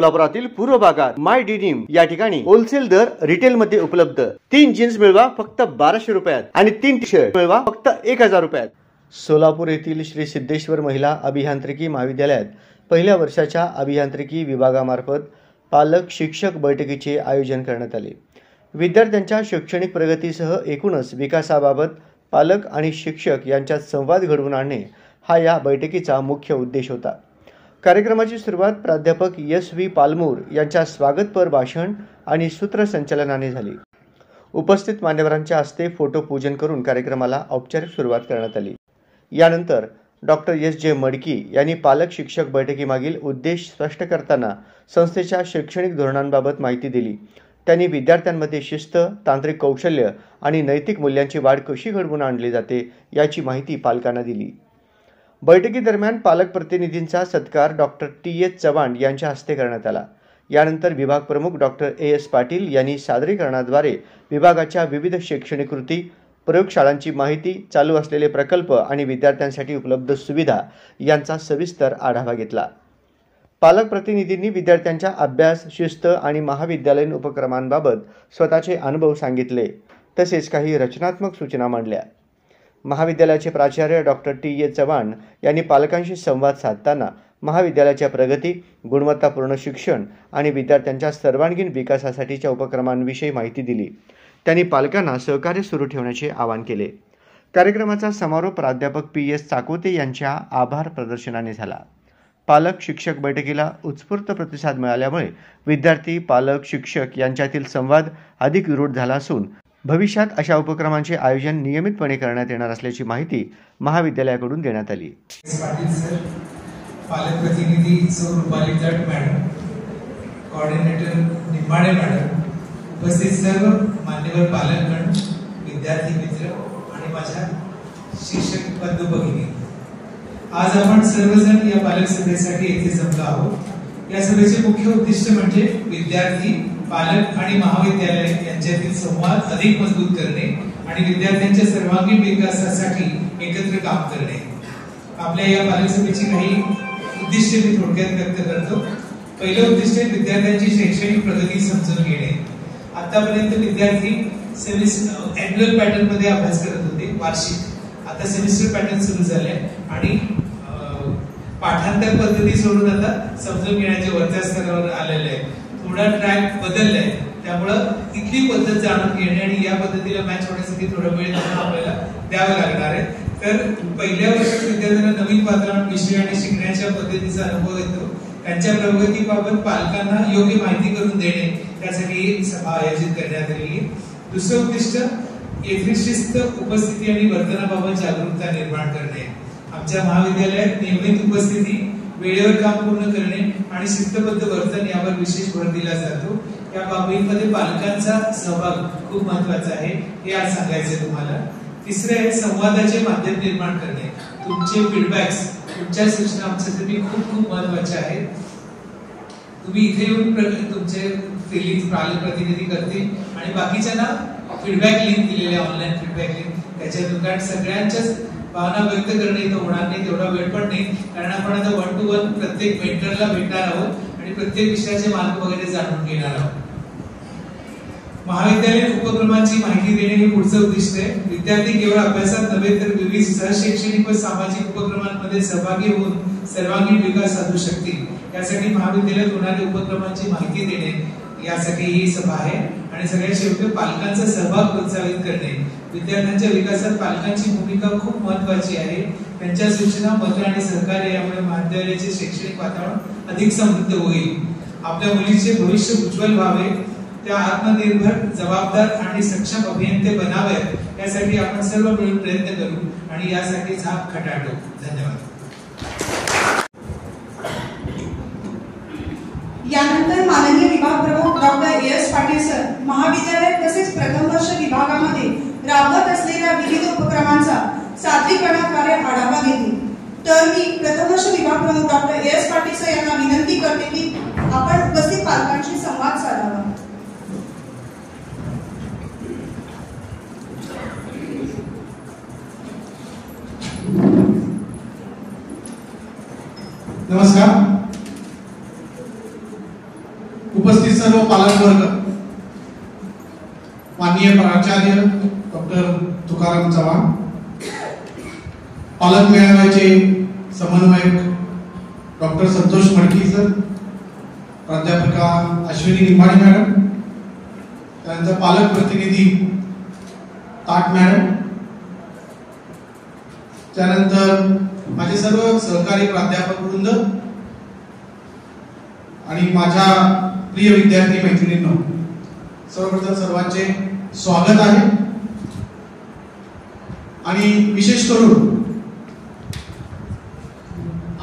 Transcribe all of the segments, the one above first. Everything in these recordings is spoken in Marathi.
सोलापुरातील पूर्व भागात माय डिनिम या ठिकाणी होलसेल दर रिटेल मध्ये उपलब्ध। 3 जीन्स मिळवा फक्त 1200 रुपयात आणि 3 टी शर्ट मिळवा फक्त 1000 रुपयात। सोलापूर येथील श्री सिद्धेश्वर महिला अभियांत्रिकी महाविद्यालयात पहिल्या वर्षाच्या अभियांत्रिकी विभागामार्फत पालक शिक्षक बैठकीचे आयोजन करण्यात आले। विद्यार्थ्यांच्या शैक्षणिक प्रगतीसह एकूणच विकासाबाबत पालक आणि शिक्षक यांच्यात संवाद घडवून आणणे हा या बैठकीचा मुख्य उद्देश होता। कार्यक्रमाची सुरुवात प्राध्यापक एस.व्ही. पालमूर यांच्या स्वागतपर भाषण आणि सूत्रसंचालनाने झाली। उपस्थित मान्यवरांच्या हस्ते फोटो पूजन करून कार्यक्रमाला औपचारिक सुरुवात करण्यात आली। यानंतर डॉक्टर एस.जे. मडकी यांनी पालक शिक्षक बैठकीमागील उद्देश स्पष्ट करताना संस्थेच्या शैक्षणिक धोरणांबाबत माहिती दिली। त्यांनी विद्यार्थ्यांमध्ये शिस्त, तांत्रिक कौशल्य आणि नैतिक मूल्यांची वाढ कशी घडवून आणली जाते याची माहिती पालकांना दिली। बैठकीदरम्यान पालक प्रतिनिधींचा सत्कार डॉक्टर टी.एच. चव्हाण यांच्या हस्ते करण्यात आला। यानंतर विभाग प्रमुख डॉक्टर ए.एस. पाटील यांनी सादरीकरणाद्वारे विभागाच्या विविध शैक्षणिक कृती, प्रयोगशाळांची माहिती, चालू असलेले प्रकल्प आणि विद्यार्थ्यांसाठी उपलब्ध सुविधा यांचा सविस्तर आढावा घेतला। पालक प्रतिनिधींनी विद्यार्थ्यांच्या अभ्यास, शिस्त आणि महाविद्यालयीन उपक्रमांबाबत स्वतःचे अनुभव सांगितले, तसेच काही रचनात्मक सूचना मांडल्या। महाविद्यालयाचे प्राचार्य डॉक्टर टी.एच. चव्हाण यांनी पालकांशी संवाद साधताना महाविद्यालयाच्या प्रगती, गुणवत्तापूर्ण शिक्षण आणि विद्यार्थ्यांच्या सर्वांगीण विकासासाठीच्या उपक्रमांविषयी माहिती दिली। त्यांनी पालकांना सहकार्य सुरू ठेवण्याचे आवाहन केले। कार्यक्रमाचा समारोप प्राध्यापक पी.एस. चाकोते यांच्या आभार प्रदर्शनाने झाला। पालक शिक्षक बैठकीला उत्स्फूर्त प्रतिसाद मिळाल्यामुळे विद्यार्थी, पालक, शिक्षक यांच्यातील संवाद अधिक दृढ झाला असून भविष्यात अशा उपक्रमांचे आयोजन नियमितपणे करण्यात येणार असल्याची माहिती महाविद्यालयाकडून देण्यात आली। पाटील सर, पालक प्रतिनिधी सौ रुपाली जट मॅडम, कोऑर्डिनेटर निंबाडे मॅडम, उपस्थित सर्व मान्यवर पालकगण, विद्यार्थी मित्र आणि माझ्या शिक्षक बंधू भगिनी, आज आपण सर्वजण या पालक सभेसाठी येथे जमलो आहोत। या सभेचे मुख्य उद्दिष्ट म्हणजे विद्यार्थी, पालक आणि महाविद्यालय यांच्यातील संवाद अधिक मजबूत करणे आणि विद्यार्थ्यांच्या सर्वांगीण विकासासाठी एकत्र काम करणे। आपल्या या पालक सभेची काही उद्दिष्टे मी थोडक्यात व्यक्त करतो। पहिलं उद्दिष्ट आहे विद्यार्थ्यांची शैक्षणिक प्रगती समजून घेणे। आतापर्यंत विद्यार्थी एन्युअल पॅटर्न मध्ये अभ्यास करत होते, वार्षिक। आता सेमिस्टर पॅटर्न सुरू झाले आणि पाठांतर पद्धती सोडून आता समजून घेण्याच्या वरच्या स्तरावर आलेले आहे। थोडा ट्रॅक बदललाय, त्यामुळे इथली पद्धत जाणून घेणे आणि या पद्धतीला मॅच होण्यासाठी थोडा वेळ आपल्याला द्यावा लागणार आहे। तर पहिल्या वर्षात विद्यार्थ्यांना नवीन पात्रांवर विषय आणि शिकण्याच्या पद्धतीचा अनुभव येतो। त्यांच्या प्रगतीबाबत पालकांना योग्य माहिती करून देणे, त्यासाठी ही सभा आयोजित करण्यात आली आहे। दुसरं उद्दिष्ट येथील शिस्त, उपस्थिती आणि वर्तनाबाबत जागरूकता निर्माण करणे। आमच्या महाविद्यालयात नियमित उपस्थिती, वेळेवर काम पूर्ण करणे आणि शिस्तबद्ध वर्तन यावर विशेष भर दिला जातो। या बाबींमध्ये पालकांचा सहभाग खूप महत्त्वाचा आहे, हे आज सांगायचे तुम्हाला। तिसरे आहे संवादाचे माध्यम निर्माण करणे। तुमचे फीडबॅक्स, तुमच्या सूचना आमच्यासाठी खूप खूप महत्त्वाच्या आहेत। तुम्ही इथे येऊन तुमचे फिलिंग्स पालक प्रतिनिधी करतील आणि बाकीच्यांना फीडबॅक लिंक दिलेले, ऑनलाईन फीडबॅक लिंक, त्याच्यातून कारण सगळ्यांच्याच भावना व्यक्त करणे इथं होणार नाही, तेवढा वेळ पण नाही, कारण आपण आता 1 to 1 प्रत्येक मेंटरला भेटणार आहोत आणि प्रत्येक विषयाचे मार्ग वगैरे जाणून घेणार आहोत। महाविद्यालयीन उपक्रमांची माहिती देणे हे पुढचं उद्दिष्ट आहे। विद्यार्थी केवळ अभ्यासात नव्हे तर विविध सहशैक्षणिक व सामाजिक उपक्रमांमध्ये सहभागी होऊन सर्वांगीण विकास साधू शकतील, यासाठी महाविद्यालयात होणाऱ्या उपक्रमांची माहिती देणे यासाठी ही सभा आहे। आणि सगळ्यात शेवटी पालकांचा सहभाग प्रोत्साहित करणे। विद्यार्थ्यांच्या विकासात पालकांची भूमिका खूप महत्त्वाची आहे। त्यांच्या सूचना, मत आणि सहकार्य यामुळे महाविद्यालयाचे शैक्षणिक वातावरण अधिक समृद्ध होईल। आपल्या मुलीचे भविष्य उज्ज्वल व्हावे, त्या आत्मनिर्भर, जबाबदार आणि सक्षम अभियंते बनाव्यात, यासाठी आपण सर्व मिळून प्रयत्न करू आणि यासाठीच हा खटाटो। धन्यवाद। यानंतर माननीय विभाग प्रमुख डॉक्टर ए.एस. पाटील सर महाविद्यालय तसेच प्रथम वर्ष विभागामध्ये राबवत असलेल्या विविध उपक्रमांचा सादरीकरणाद्वारे आढावा घेतील। तर मी प्रथम वर्ष विभाग प्रमुख डॉक्टर ए.एस. पाटील सर यांना विनंती करते की आपण उपस्थित पालकांशी संवाद साधावा। नमस्कार। उपस्थित सर्व पालक वर्ग, माननीय प्राचार्य डॉक्टर तुकाराम चव्हाण, पालक मेळाव्याचे समन्वयक डॉक्टर संतोष मडकी सर, प्राध्यापिका अश्विनी निंबाडे मॅडम, त्यानंतर पालक प्रतिनिधी ताट मॅडम, त्यानंतर माझे सर्व सहकारी प्राध्यापक वृंद आणि माझ्या प्रिय विद्यार्थी मैत्रिणींनो, सर्वप्रथम सर्वांचे स्वागत आहे. आणि विशेष करून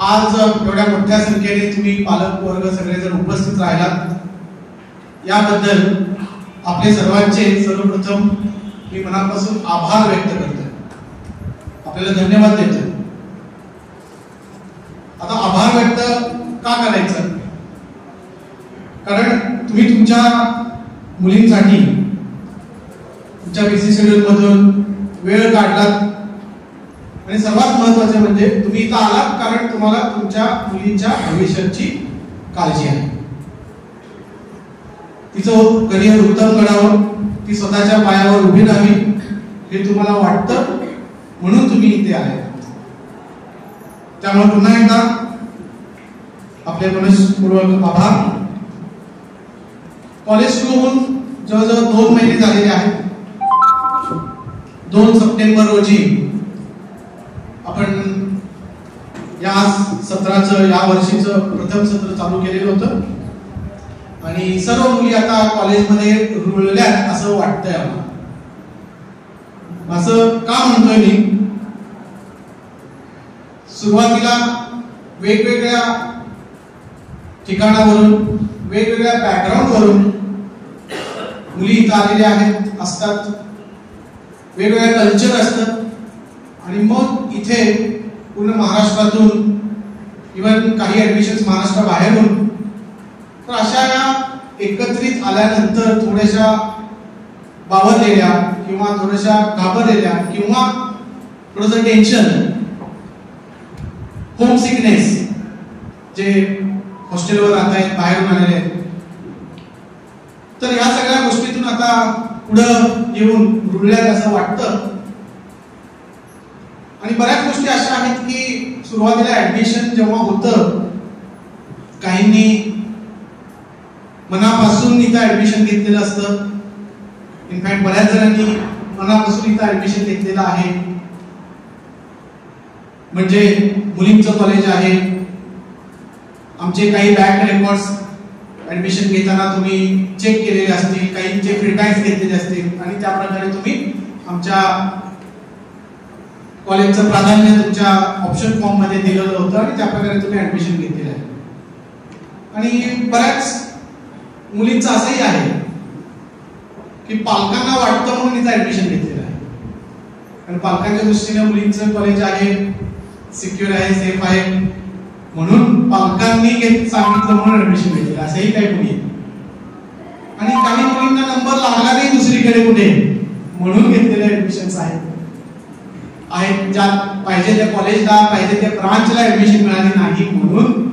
आज एवढ्या मोठ्या संख्येने तुम्ही पालक वर्ग सगळेजण उपस्थित राहिलात याबद्दल आपले सर्वांचे सर्वप्रथम मी मनापासून आभार व्यक्त करतो, आपल्याला धन्यवाद देतो. आता आभार व्यक्त का करायचं? कारण तुम्ही तुमच्या मुलींसाठी तुमच्या बिझी शेड्यूल मधून वेळ काढलात आणि सर्वात महत्त्वाचे म्हणजे तुम्ही इथं आलात कारण तुम्हाला तुमच्या मुलींच्या भविष्याची काळजी आहे. तिचं करिअर उत्तम घडावं, ती स्वतःच्या पायावर उभी राहावी हे तुम्हाला वाटतं म्हणून तुम्ही इथे आले. त्यामुळे पुन्हा एकदा आपले मनस्पूर्वक आभार. कॉलेज सुरू होऊन जवळजवळ 2 महिने झालेले आहेत. 2 सप्टेंबर रोजी आपण या सत्राचं, या वर्षीचं प्रथम सत्र चालू केलेलं होतं आणि सर्व मुली आता कॉलेजमध्ये रुळल्यात असं वाटतंय आम्हाला. असं का म्हणतोय मी? सुरुवातीला वेगवेगळ्या ठिकाणावरून, वेगवेगळ्या बॅकग्राऊंड वरून मुली इथं आलेल्या असतात, वेगवेगळ्या कल्चर असतं आणि मग इथे पूर्ण महाराष्ट्रातून, इव्हन काही ऍडमिशन्स महाराष्ट्राबाहेरून, तर अशा या एकत्रित आल्यानंतर थोड्याशा बावरलेल्या किंवा थोड्याशा घाबरलेल्या किंवा थोडंसं टेन्शन, होम सिकनेस, जे हॉस्टेलवर राहत आहेत, बाहेरून आलेले आहेत, तर या सगळ्या गोष्टीतून आता पुढं येऊन रुळल्यात असं वाटतं. आणि बऱ्याच गोष्टी अशा आहेत की सुरुवातीला ऍडमिशन जेव्हा होतं, काहींनी मनापासून इथं ऍडमिशन घेतलेलं असतं. इनफॅक्ट बऱ्याच जणांनी मनापासून इथं ऍडमिशन घेतलेलं आहे. म्हणजे मुलींचं कॉलेज आहे, आमचे काही बॅक रेकॉर्ड्स ऍडमिशन घेताना तुम्ही चेक केलेले असतील, काहींचे फीडबॅक्स घेतलेले असतील आणि त्या प्रकारे तुम्ही आमच्या कॉलेजचं प्राधान्य तुमच्या ऑप्शन फॉर्म मध्ये दिलेलं होतं आणि त्या प्रकारे तुम्ही ऍडमिशन घेतलेलं आहे. आणि बऱ्याच मुलींचं असंही आहे की पालकांना वाटतं म्हणून इथं ऍडमिशन घेतलेलं आहे आणि पालकांच्या दृष्टीने मुलींचं कॉलेज आहे, सिक्युअर आहे, सेफ आहे म्हणून पालकांनी सांगितलं म्हणून ऍडमिशन घेतलं, असंही काही मुली. आणि काही मुलींना नंबर लागला नाही दुसरीकडे कुठे म्हणून घेतलेले ऍडमिशन्स आहेत, ज्या पाहिजे त्या कॉलेजला, पाहिजे त्या ब्रांचला ऍडमिशन मिळाली नाही म्हणून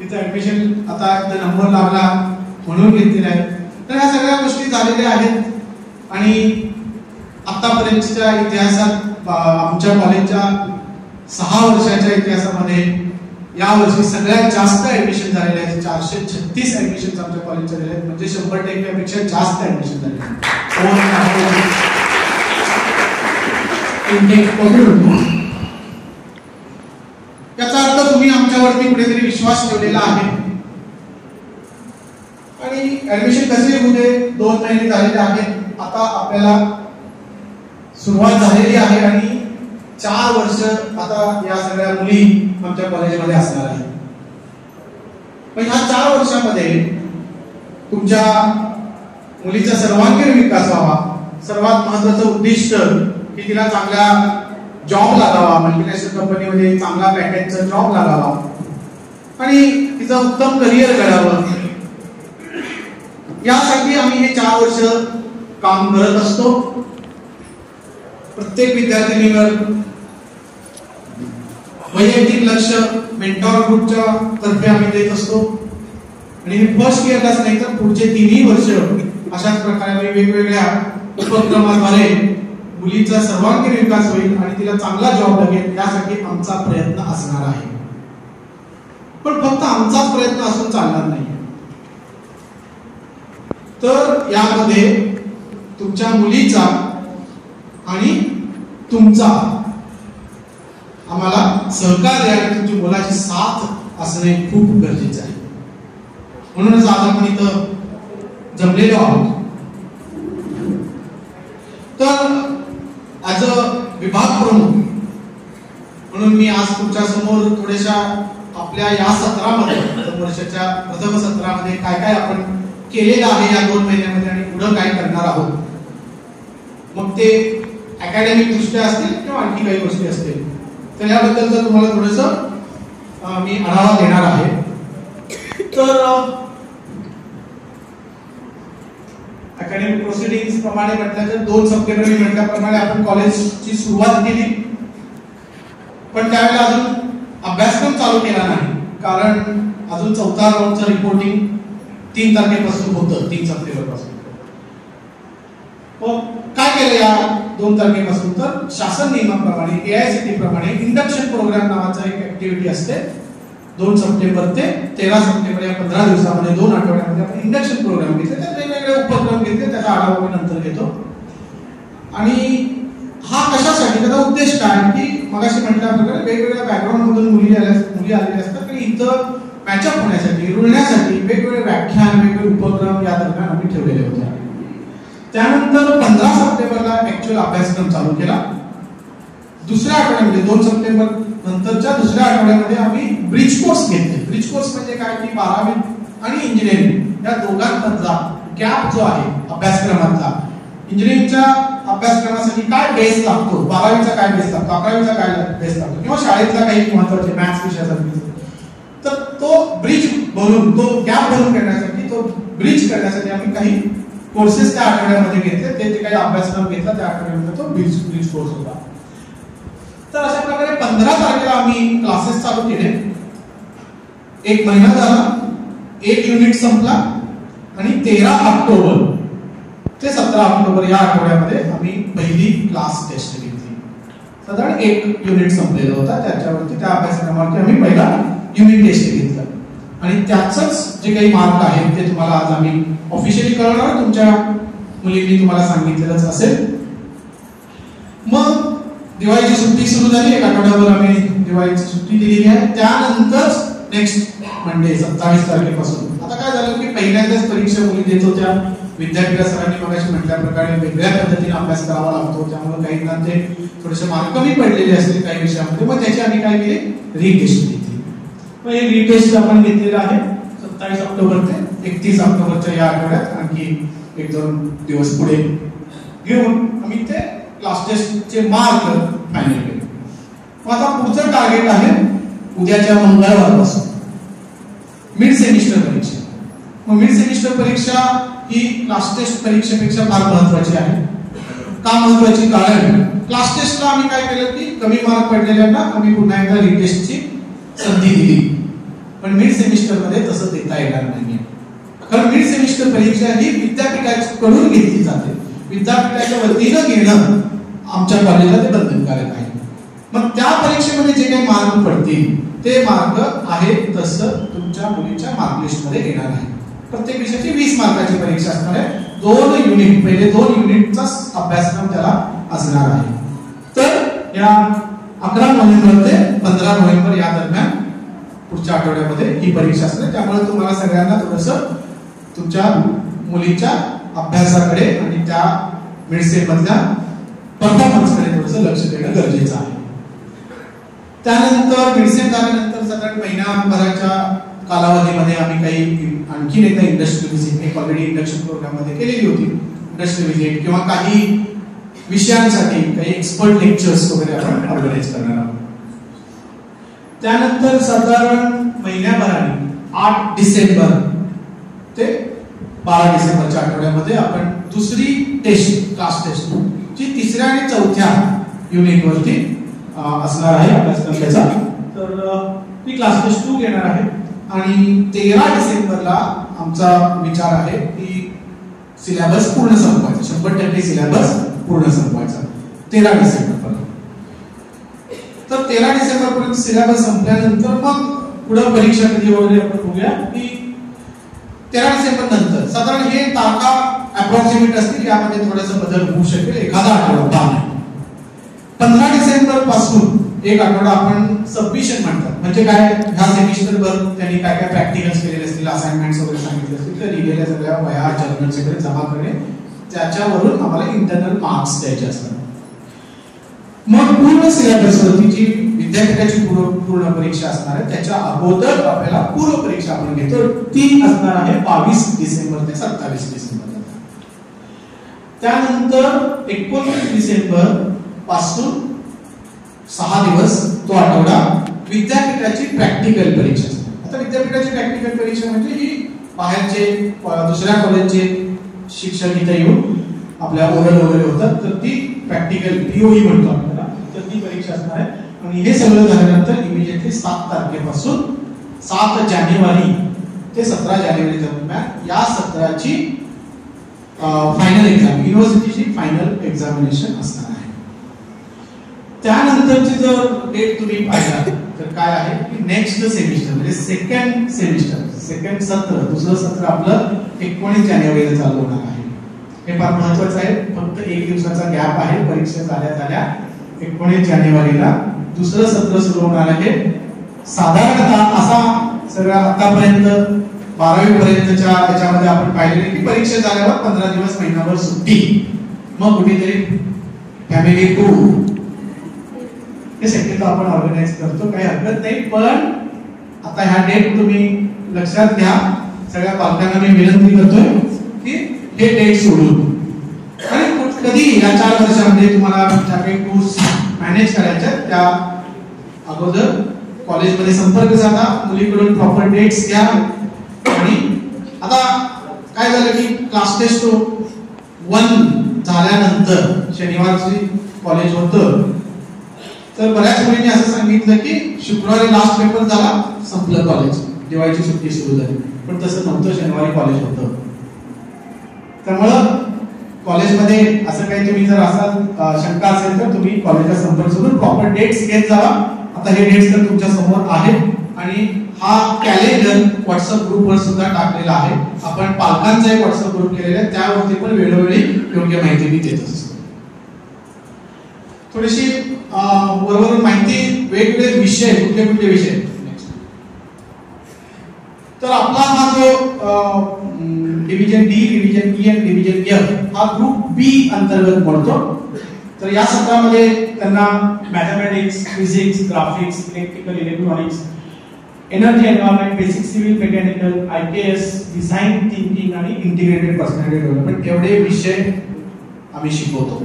तिथं ऍडमिशन, आता नंबर लागला म्हणून घेतलेला आहे. तर ह्या सगळ्या गोष्टी झालेल्या आहेत. आणि आतापर्यंतच्या इतिहासात, आमच्या कॉलेजच्या 6 वर्षाच्या इतिहासामध्ये या वर्षी सगळ्यात जास्त ऍडमिशन झालेले आहेत. 436 ऍडमिशन आमच्या कॉलेजच्या झाले आहेत, म्हणजे 100% पेक्षा जास्त ऍडमिशन झाले आहेत. याचा अर्थ तुम्ही आमच्यावरती कुठेतरी विश्वास ठेवलेला आहे. आणि ऍडमिशन कसे होऊ दे, 2 महिने झालेले आहेत, आता आपल्याला सुरुवात झालेली आहे आणि 4 वर्ष आता या सगळ्या मुली आमच्या कॉलेजमध्ये असणार आहेत. पण ह्या 4 वर्षामध्ये तुमच्या मुलीचा सर्वांगीण विकास व्हावा. सर्वात महत्त्वाचं उद्दिष्ट की तिला चांगला जॉब लागावा, मल्टीनॅशनल कंपनीमध्ये चांगला पॅकेजचा जॉब लागावा आणि तिचं उत्तम करिअर घडावं. यासाठी आम्ही हे 4 वर्ष काम करत असतो. प्रत्येक विद्यार्थिनीवर वैयक्तिक लक्ष मेंटॉर ग्रुपच्या तर्फे आम्ही देत असतो. आणि हे फर्स्ट इयरलाच नाही तर पुढचे 3ही वर्ष अशाच प्रकारे वेगवेगळ्या उपक्रमाद्वारे मुलीचा सर्वांगीण विकास होईल आणि तिला चांगला जॉब लागेल यासाठी आमचा प्रयत्न असणार आहे. पण फक्त आमचाच प्रयत्न असून चालणार नाही, तर यामध्ये तुमच्या मुलीचा आणि तुमचा आम्हाला सहकार्य आणि तुमची मुलाची साथ असणे खूप गरजेचे आहे. म्हणूनच आज आपण इथं जमलेलो आहोत. तर ऍज अ विभाग प्रमुख म्हणून मी आज तुमच्या समोर थोड्याशा आपल्या या सत्रामध्ये वर्षाच्या प्रथम सत्रामध्ये काय काय आपण केलेलं आहे या 2 महिन्यामध्ये आणि पुढे काय करणार आहोत, मग ते अकॅडमिक दृष्ट्या असतील किंवा आणखी काही गोष्टी असतील, तर याबद्दल तुम्हाला थोडंसं मी आढावा देणार आहे. तर अकॅडमिक प्रोसिडिंग्स प्रमाणे म्हटलं तर 2 सप्टेंबर मी म्हटल्याप्रमाणे आपण कॉलेजची सुरुवात केली, पण त्यावेळेला अजून अभ्यासक्रम चालू केला नाही, कारण अजून 4था राऊंडचं रिपोर्टिंग 3 तारखेपासून होतं, 3 सप्टेंबर पासून. मग काय केलं या 2 तारखेपासून, तर शासन नियमाप्रमाणे AICTE प्रमाणे इंडक्शन प्रोग्राम नावाचा एक ऍक्टिव्हिटी असते. 2 सप्टेंबर ते 13 सप्टेंबर या 15 दिवसामध्ये 2 आठवड्यामध्ये आपण इंडक्शन प्रोग्राम घेतले, त्यात वेगवेगळे उपक्रम घेतले, त्याचा आढावा मी नंतर घेतो. आणि हा कशासाठी, त्याचा उद्देश काय की मगाशी म्हटल्याप्रमाणे वेगवेगळ्या बॅकग्राऊंड मधून मुली आलेल्या असतात आणि इथं मॅचअप होण्यासाठी, रुळण्यासाठी वेगवेगळे व्याख्यान, वेगवेगळे उपक्रम या दरम्यान आम्ही ठेवलेले होते. त्यानंतर 15 सप्टेंबरला ऍक्च्युअल अभ्यासक्रम चालू केला. दुसऱ्या आठवड्यामध्ये 2 सप्टेंबर नंतरच्या दुसऱ्या आठवड्यामध्ये आम्ही ब्रिज कोर्स घेतले. ब्रिज कोर्स म्हणजे काय की 12वी आणि इंजिनिअरिंग या दोघांमधला गॅप जो आहे अभ्यासक्रमातला, इंजिनिअरिंगच्या अभ्यासक्रमासाठी काय बेस लागतो, 12वीचा काय बेस लागतो, 11वीचा काय बेस लागतो, किंवा शाळेतला काही महत्त्वाचे मॅथ्स विषयासाठी, तर तो ब्रिज भरून, तो गॅप भरून करण्यासाठी, तो ब्रिज करण्यासाठी आम्ही काही कोर्सेस त्या आठवड्यामध्ये घेतले. ते जे काही अभ्यासक्रम घेतला त्या आठवड्यामध्ये तो ब्रिज कोर्स होता. तर अशा प्रकारे 15 तारखेला आम्ही क्लासेस चालू केले. 1 महिना झाला, 1 युनिट संपला आणि 13 ऑक्टोबर ते 17 ऑक्टोबर या आठवड्यामध्ये आम्ही पहिली क्लास टेस्ट घेतली. साधारण 1 युनिट संपलेला होता, त्याच्यावरती त्या अभ्यासक्रमावरती आम्ही पहिला युनिट टेस्ट घेतला आणि त्याचंच जे काही मार्क आहेत ते तुम्हाला आज आम्ही ऑफिशियली कळवणार. तुमच्या मुलींनी तुम्हाला सांगितलेलंच असेल. मग दिवाळीची सुट्टी सुरू झाली, 1 आठवड्यावर आम्ही दिवाळीची सुट्टी दिलेली आहे. त्यानंतर नेक्स्ट मंडे 27 तारखेपासून आता काय झालं की पहिल्यांदाच परीक्षा मुली देत होत्या. विद्यापीठ सरांनी मगाशी म्हटल्याप्रमाणे वेगळ्या पद्धतीने अभ्यास करावा लागतो, त्यामुळे काहींना ते थोडेसे मार्क कमी पडलेले असतील काही विषयामध्ये. मग त्याची आम्ही काय केली, रिटेस्ट घेतली. मग हे रिटेस्ट आपण घेतलेलं आहे 27 ऑक्टोबर ते 31 ऑक्टोबरच्या या आठवड्यात. आणखी 1-2 दिवस पुढे घेऊन आम्ही ते क्लास टेस्टचे मार्क फायनल केले. मग आता पुढचं टार्गेट आहे उद्याच्या मंगळवारपासून मिड सेमिस्टर परीक्षा. मग मिड सेमिस्टर परीक्षा ही क्लास टेस्ट परीक्षेपेक्षा फार महत्त्वाची आहे. का महत्त्वाची, कारण क्लास टेस्टला आम्ही काय केलं की कमी मार्क पडलेल्यांना आम्ही पुन्हा एकदा रिटेस्टची संधी दिली, पण मिड सेमिस्टर मध्ये तसं देता येणार नाही. कारण मिड सेमिस्टर परीक्षा ही विद्यापीठाकडून घेतली जाते, विद्यापीठाच्या वतीनं घेणं आमच्या कॉलेजला ते बंधनकारक आहे. मग त्या परीक्षेमध्ये जे काही मार्क पडतील ते मार्क आहे तसं तुमच्या मुलीच्या मार्कलिस्ट मध्ये येणार आहे. प्रत्येक विषयाची 20 मार्काची परीक्षा असणार आहे. 2 युनिट, पहिले 2 युनिटचा अभ्यासक्रम त्याला असणार आहे. तर या 11 नोव्हेंबर ते 15 नोव्हेंबर या दरम्यान पुढच्या आठवड्यामध्ये ही परीक्षा असते. त्यामुळे तुम्हाला सगळ्यांना थोडंसं तुमच्या मुलीच्या अभ्यासाकडे आणि त्या मिडसेम मधल्या परफॉर्मन्सकडे थोडंसं लक्ष देणं गरजेचं आहे. त्यानंतर मिडसेम झाल्यानंतर साधारण महिनाभराच्या कालावधीमध्ये आम्ही काही आणखीन एकदा इंडस्ट्री व्हिजिट एक ऑलरेडी इंडक्शन प्रोग्राम मध्ये केलेली होती. इंडस्ट्री व्हिजिट किंवा काही विषयांसाठी काही एक्सपर्ट लेक्चर्स वगैरे आपण ऑर्गनाइज करणार आहोत. त्यानंतर साधारण महिन्याभराने 8 डिसेंबर ते 12 डिसेंबरच्या आठवड्यामध्ये आपण दुसरी टेस्ट क्लास टेस्ट जी 3ऱ्या आणि 4थ्या युनिट वरती असणार आहे अभ्यासक्रम त्याचा. तर ती क्लास टेस्ट 2 घेणार आहे. आणि 13 डिसेंबरला आमचा विचार आहे की सिलेबस पूर्ण संपवायचा, 100% सिलेबस पूर्ण संपवायचा 13 डिसेंबरपर्यंत. तर 13 डिसेंबरपर्यंत सिलेबस संपल्यानंतर मग पुढे परीक्षा कधी वगैरे आपण बघूया की 13 डिसेंबर नंतर साधारण हे तारखा अप्रॉक्सिमेट असतील, यामध्ये थोडासा बदल होऊ शकेल, एखादा आठवडा नाही. 15 डिसेंबर पासून एक आठवडा आपण सबमिशन म्हणतात. म्हणजे काय, ह्या सेमिस्टरभर त्यांनी काय काय प्रॅक्टिकल्स केलेले असतील, असाइनमेंट्स वगैरे सांगितले असतील, तर लिहिलेल्या सगळ्या वह्या जर्नल सगळे जमा करणे, त्याच्यावरून आम्हाला इंटरनल मार्क्स द्यायचे असतात. मग पूर्ण सिलेबसवरती जी विद्यापीठाची पूर्ण परीक्षा असणार आहे त्याच्या अगोदर आपल्याला पूर्व परीक्षा आपण घेतो, ती असणार आहे 22 डिसेंबर ते 27 डिसेंबर. त्यानंतर 29 डिसेंबर पासून 6 दिवस तो आठवडा विद्यापीठाची प्रॅक्टिकल परीक्षा असते. आता विद्यापीठाची प्रॅक्टिकल परीक्षा म्हणजे ही बाहेरचे दुसऱ्या कॉलेजचे शिक्षक इथे येऊन आपल्या ओरल वगैरे होतात, तर ती प्रॅक्टिकल पीओई म्हणतो आपल्याला, तर ती परीक्षा असणार आहे. आणि हे सगळं झाल्यानंतर इमिजिएटली 7 तारखेपासून 7 जानेवारी ते 17 जानेवारी दरम्यान या सत्राची फायनल एक्झाम, युनिव्हर्सिटीची फायनल एक्झामिनेशन असणार आहे. त्यानंतरची जर डेट तुम्ही पाहिला तर काय आहे की नेक्स्ट सेमिस्टर म्हणजे सेकंड सेमिस्टर, सेकंड सत्र, दुसरं सत्र आपलं 19 जानेवारीला चालू होणार आहे. हे फार महत्त्वाचं आहे. फक्त 1 दिवसाचा गॅप आहे. परीक्षा झाल्या 19 जानेवारीला दुसरं सत्र सुरू होणार आहे. साधारणतः असा सगळा आतापर्यंत 12वी पर्यंतच्या याच्यामध्ये आपण पाहिलेले की परीक्षा झाल्यावर 15 दिवस महिनाभर सुट्टी, मग कुठेतरी फॅमिली टूर, हे शक्यतो आपण ऑर्गनाइज करतो, काही हरकत नाही. पण आता ह्या डेट तुम्ही लक्षात घ्या. सगळ्या पालकांना मी विनंती करतोय की हे डेट सोडून आणि कधी या 4 वर्षामध्ये तुम्हाला ज्या काही कोर्स मॅनेज करायच्या त्या अगोदर कॉलेजमध्ये संपर्क साधा, मुलीकडून प्रॉपर डेट्स घ्या. आणि आता काय झालं की क्लास टेस्ट 1 झाल्यानंतर शनिवारची कॉलेज होतं, तर बऱ्याच मुलींनी असं सांगितलं की शुक्रवारी लास्ट पेपर झाला, संपलं कॉलेज, दिवाळीची सुट्टी सुरू झाली. पण तसं नव्हतं, शनिवारी कॉलेज होतं. त्यामुळं कॉलेजमध्ये असं काही तुम्ही जर असा शंका असेल तर तुम्ही कॉलेजचा संपर्क साधून प्रॉपर डेट्स घेत जावा. आता हे डेट्स तर तुमच्या समोर आहेत आणि हा कॅलेंडर व्हॉट्सअप ग्रुपवर सुद्धा टाकलेला आहे. आपण पालकांचा एक व्हॉट्सअप ग्रुप केलेला आहे, त्यावरती पण वेळोवेळी योग्य माहिती मी देत असतो. थोडीशी वरवरून माहिती, वेगवेगळे विषय, कुठले विषय. तर आपला हा जो डिव्हिजन डी, डिव्हिजन ई आणि डिव्हिजन एफ हा ग्रुप बी अंतर्गत पडतो. तर या सत्रामध्ये त्यांना mathematics, physics, graphics, electrical, electronics, energy environment, basic civil mechanical, IPS, design thinking आणि इंटिग्रेटेड पर्सनॅलिटी डेव्हलपमेंट एवढे विषय आम्ही शिकवतो.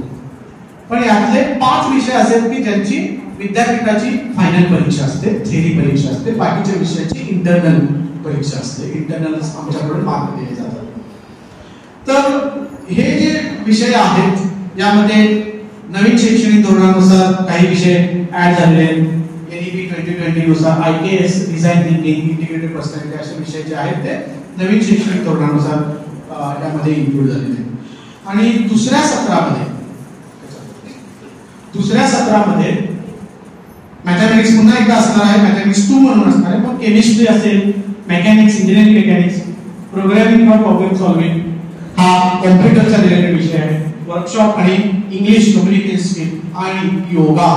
पण यातले 5 विषय असेल की ज्यांची विद्यापीठाची फायनल परीक्षा असते, थेरी परीक्षा असते, बाकीच्या विषयाची इंटरनल परीक्षा असते. इंटरनल आमच्याकडून मार्क दिले जातात. तर हे जे विषय आहेत यामध्ये नवीन शैक्षणिक धोरणानुसार काही विषय ऍड झालेले आहेत. एनईपी 2020 नुसार IKS, design thinking, integrated personality असे विषय जे आहेत ते नवीन शैक्षणिक धोरणानुसार यामध्ये इन्क्लूड झालेले आहेत. आणि दुसऱ्या सत्रामध्ये मॅथमॅटिक्स पुन्हा एकदा असणार आहे, मॅथमॅटिक्स 2 म्हणून असणार आहे. मग केमिस्ट्री असेल, mechanics, engineering mechanics, programming for problem solving हा कॉम्प्युटरचा रिलेटेड विषय आहे. वर्कशॉप आणि इंग्लिश कम्युनिकेशन स्किल आणि योगा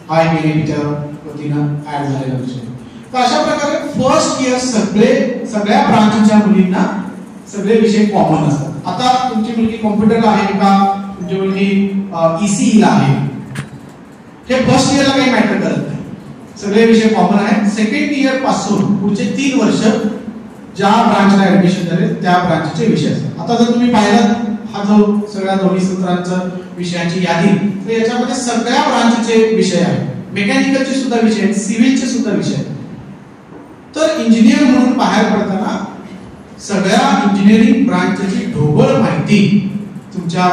हा एक एनईपीच्या वतीनं ऍड झालेला विषय. तर अशा प्रकारे फर्स्ट इयर सगळ्या ब्रांचच्या मुलींना सगळे विषय कॉमन असतात. आता तुमची मुलगी कॉम्प्युटरला आहे का, तुमची मुलगी ईसीईला आहे, हे फर्स्ट इयरला काही मॅटर करत नाही. सगळे विषय कॉमन आहेत. सेकंड इयर पासून पुढचे 3 वर्ष ज्या ब्रांचला ऍडमिशन झाले त्या ब्रांचचे विषय असतात. आता जर तुम्ही पाहिलात हा जो सगळ्या दोन्ही सत्रांचा विषयाची यादी, तर याच्यामध्ये सगळ्या ब्रांचचे विषय आहेत. मेकॅनिकलचे सुद्धा विषय आहेत, सिव्हिलचे सुद्धा विषय आहेत. तर इंजिनियर म्हणून बाहेर पडताना सगळ्या इंजिनिअरिंग ब्रांचची ढोबळ माहिती तुमच्या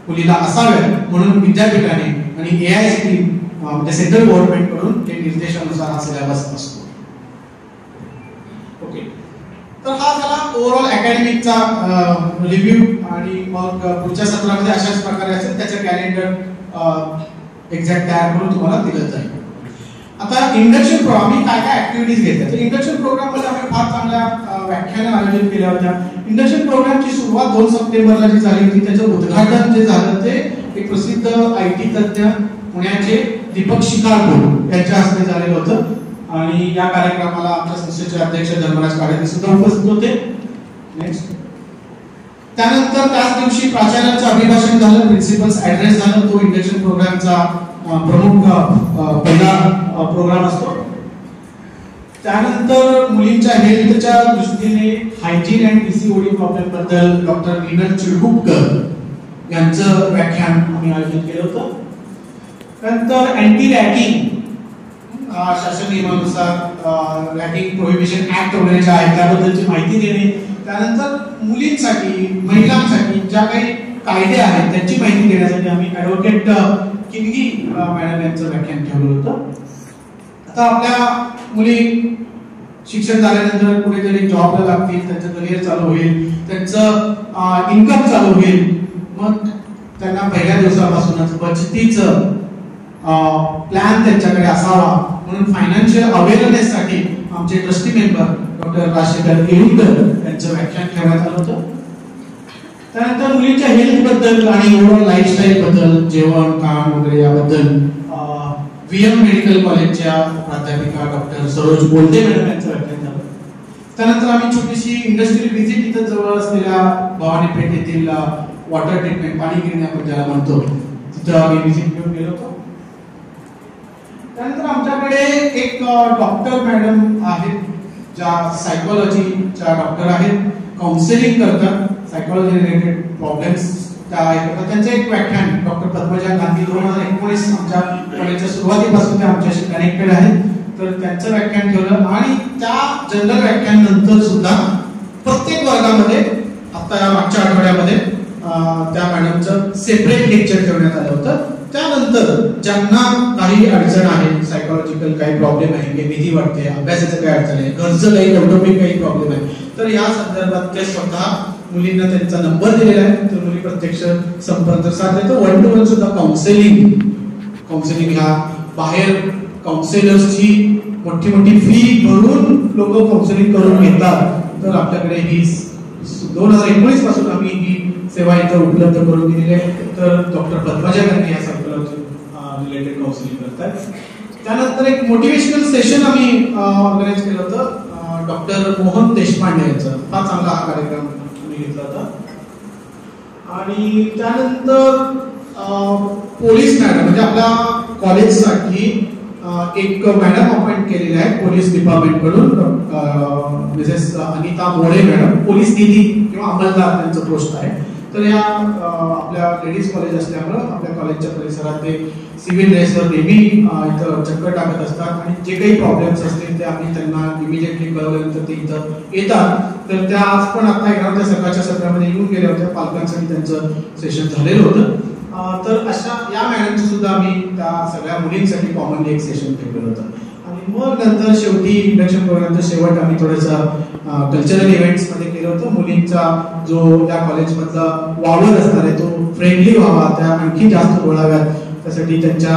मुलीला असावी म्हणून विद्यापीठाने आणि एआयसीटी म्हणजे सेंट्रल गव्हर्नमेंट कडून ते निर्देशानुसार हा सिलेबस असतो. ओके, तर हा झाला ओव्हरऑल अकॅडमिकचा रिव्ह्यू आणि मग पुढच्या सत्रामध्ये अशाच प्रकारे असेल त्याचं कॅलेंडर एक्झॅक्ट तयार करून तुम्हाला दिलं जाईल. आता इंडक्शन प्रोग्राम आम्ही काय काय ऍक्टिव्हिटीज घेतल्या. तर इंडक्शन प्रोग्राम मध्ये आम्ही फार चांगल्या व्याख्यानं आयोजित केल्या होत्या. इंडक्शन प्रोग्रामची सुरुवात 2 सप्टेंबरला जी झाली होती त्याचं उद्घाटन जे झालं ते एक प्रसिद्ध IT तज्ञ पुण्याचे दीपक शिकारपूर यांच्या हस्ते झालेलं होतं आणि या कार्यक्रमाला आमच्या संस्थेचे अध्यक्ष धर्मराज काळे सुद्धा उपस्थित होते. नेक्स्ट, त्यानंतर त्याच दिवशी प्राचार्यांचं अभिभाषण झालं, प्रिन्सिपल्स ऍड्रेस झालं. तो इंडक्शन प्रोग्रामचा प्रमुख पहिला प्रोग्राम असतो. त्यानंतर मुलींच्या हेल्थच्या दृष्टीने हायजीन अँड PCOD प्रॉब्लेम बद्दल डॉक्टर नीरज चिडगुपकर यांचं व्याख्यान आम्ही आयोजित केलं होतं. त्यानंतर अँटी रॅगिंग शासन नियमानुसार रॅगिंग प्रोहिबिशन ऍक्ट वगैरे जे आहे त्याबद्दलची माहिती देणे. त्यानंतर मुलींसाठी महिलांसाठी ज्या काही कायदे आहेत त्याची माहिती देण्यासाठी आम्ही ऍडव्होकेट किनगी मॅडम यांचं व्याख्यान ठेवलं होतं. आता आपल्या मुली शिक्षण झाल्यानंतर कुठेतरी जॉबला लागतील, त्यांचं करिअर चालू होईल, त्यांचं इन्कम चालू होईल, मग त्यांना पहिल्या दिवसापासूनच बचतीचं प्लॅन त्यांच्याकडे असावा म्हणून फायनान्शियल अवेअरनेस साठी आमचे ट्रस्टी मेंबर डॉक्टर राजशेखर केळुकर यांचं व्याख्यान ठेवण्यात आलं होतं. त्यानंतर मुलींच्या हेल्थ बद्दल आणि ओव्हरऑल लाईफस्टाईल बद्दल, जेवण खाण वगैरे याबद्दल VM मेडिकल कॉलेजच्या प्राध्यापिका डॉक्टर सरोज बोलते मॅडम यांचं व्याख्यान झालं. त्यानंतर आम्ही छोटीशी इंडस्ट्रियल व्हिजिट इथं जवळ असलेल्या भवानीपेठ येथील वॉटर ट्रीटमेंट पाणी गिरणी आपण ज्याला म्हणतो तिथं आम्ही व्हिजिट घेऊन गेलो होतो. त्यानंतर आमच्याकडे एक डॉक्टर मॅडम आहेत ज्या सायकोलॉजीच्या डॉक्टर आहेत, काउन्सिलिंग करतात, सायकोलॉजी रिलेटेड प्रॉब्लेम्स त्या ऐकतात. त्यांचं एक व्याख्यान डॉक्टर पद्मजा गांधी 2019 आमच्या कॉलेजच्या सुरुवातीपासून ते आमच्याशी कनेक्टेड आहेत, तर त्यांचं व्याख्यान ठेवलं. आणि त्या जनरल व्याख्यान नंतर सुद्धा प्रत्येक वर्गामध्ये आता या मागच्या आठवड्यामध्ये त्या मॅडमचं सेपरेट लेक्चर ठेवण्यात आलं होतं. त्यानंतर ज्यांना काही अडचण आहे, सायकोलॉजिकल काही प्रॉब्लेम आहे, काही भीती वाटते, अभ्यासाचं काही अडचण आहे, घरचं काही कौटुंबिक काही प्रॉब्लेम आहे, तर या संदर्भात ते स्वतः मुलींना त्यांचा नंबर दिलेला आहे, तर मुली प्रत्यक्ष संपर्क साधले. तर 1-to-1 सुद्धा काउन्सिलिंग ह्या बाहेर काउन्सिलर्सची मोठी मोठी फी भरून लोक काउन्सिलिंग करून घेतात, तर आपल्याकडे ही 2019 पासून आम्ही ही सेवा इथं उपलब्ध करून दिलेली आहे. तर डॉक्टर पद्मजा गांधी या सायकोलॉजी रिलेटेड काउन्सिलिंग करतात. त्यानंतर एक मोटिवेशनल सेशन आम्ही ऑर्गनाईज केलं होतं डॉक्टर मोहन देशपांडे यांचं. फार चांगला हा कार्यक्रम आम्ही घेतला होता. आणि त्यानंतर पोलीस मॅडम म्हणजे आपल्या कॉलेजसाठी एक मॅडम अपॉइंट केलेली आहे पोलीस डिपार्टमेंट कडून, Mrs Anita More madam, police निधी किंवा अंमलदार त्यांचं पोस्ट आहे. तर या आपल्या लेडीज कॉलेज असल्यामुळं आपल्या कॉलेजच्या परिसरात ते सिव्हिल ड्रेसवर नेहमी इथं चक्कर टाकत असतात आणि जे काही प्रॉब्लेम्स असतील ते आम्ही त्यांना इमिजिएटली कळवल्यानंतर ते इथं येतात. तर त्या आज पण आता येणार त्या सकाळच्या सत्रामध्ये येऊन गेल्या होत्या, पालकांसाठी त्यांचं सेशन झालेलं होतं. तर अशा या मॅडमचं सुद्धा आम्ही त्या सगळ्या मुलींसाठी कॉमनली एक सेशन ठेवलेलं होतं. आणि मग नंतर शेवटी इंडक्शन प्रोग्रामचं शेवट आम्ही थोडंसं कल्चरल इव्हेंट्स मध्ये केलं होतं. मुलींचा जो त्या कॉलेजमधला वावर असणार आहे तो फ्रेंडली व्हावा, त्या आणखी जास्त बोलाव्यात, त्यासाठी त्यांच्या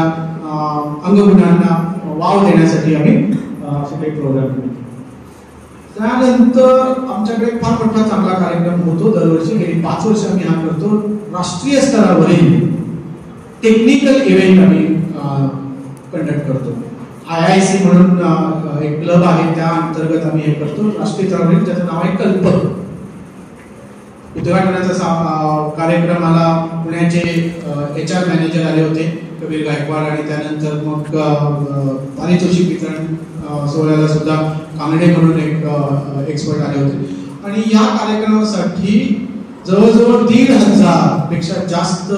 अंगगुणांना वाव देण्यासाठी आम्ही असे काही प्रोग्राम केले. त्यानंतर आमच्याकडे फार मोठा चांगला कार्यक्रम होतो दरवर्षी, गेली 5 वर्ष आम्ही हा करतो. राष्ट्रीय स्तरावरील टेक्निकल इव्हेंट आम्ही कंडक्ट करतो. IIC म्हणून एक क्लब आहे, त्या अंतर्गत आम्ही हे करतो राष्ट्रीय स्तरावरील, ज्याचं नाव आहे कल्पक. उद्घाटनाचा कार्यक्रमाला पुण्याचे HR मॅनेजर आले होते कबीर गायकवाड, आणि त्यानंतर मग पारितोषिक वितरण सोहळ्याला सुद्धा कानडे म्हणून एक एक्सपर्ट आले होते. आणि या कार्यक्रमासाठी जवळजवळ 1,500 पेक्षा जास्त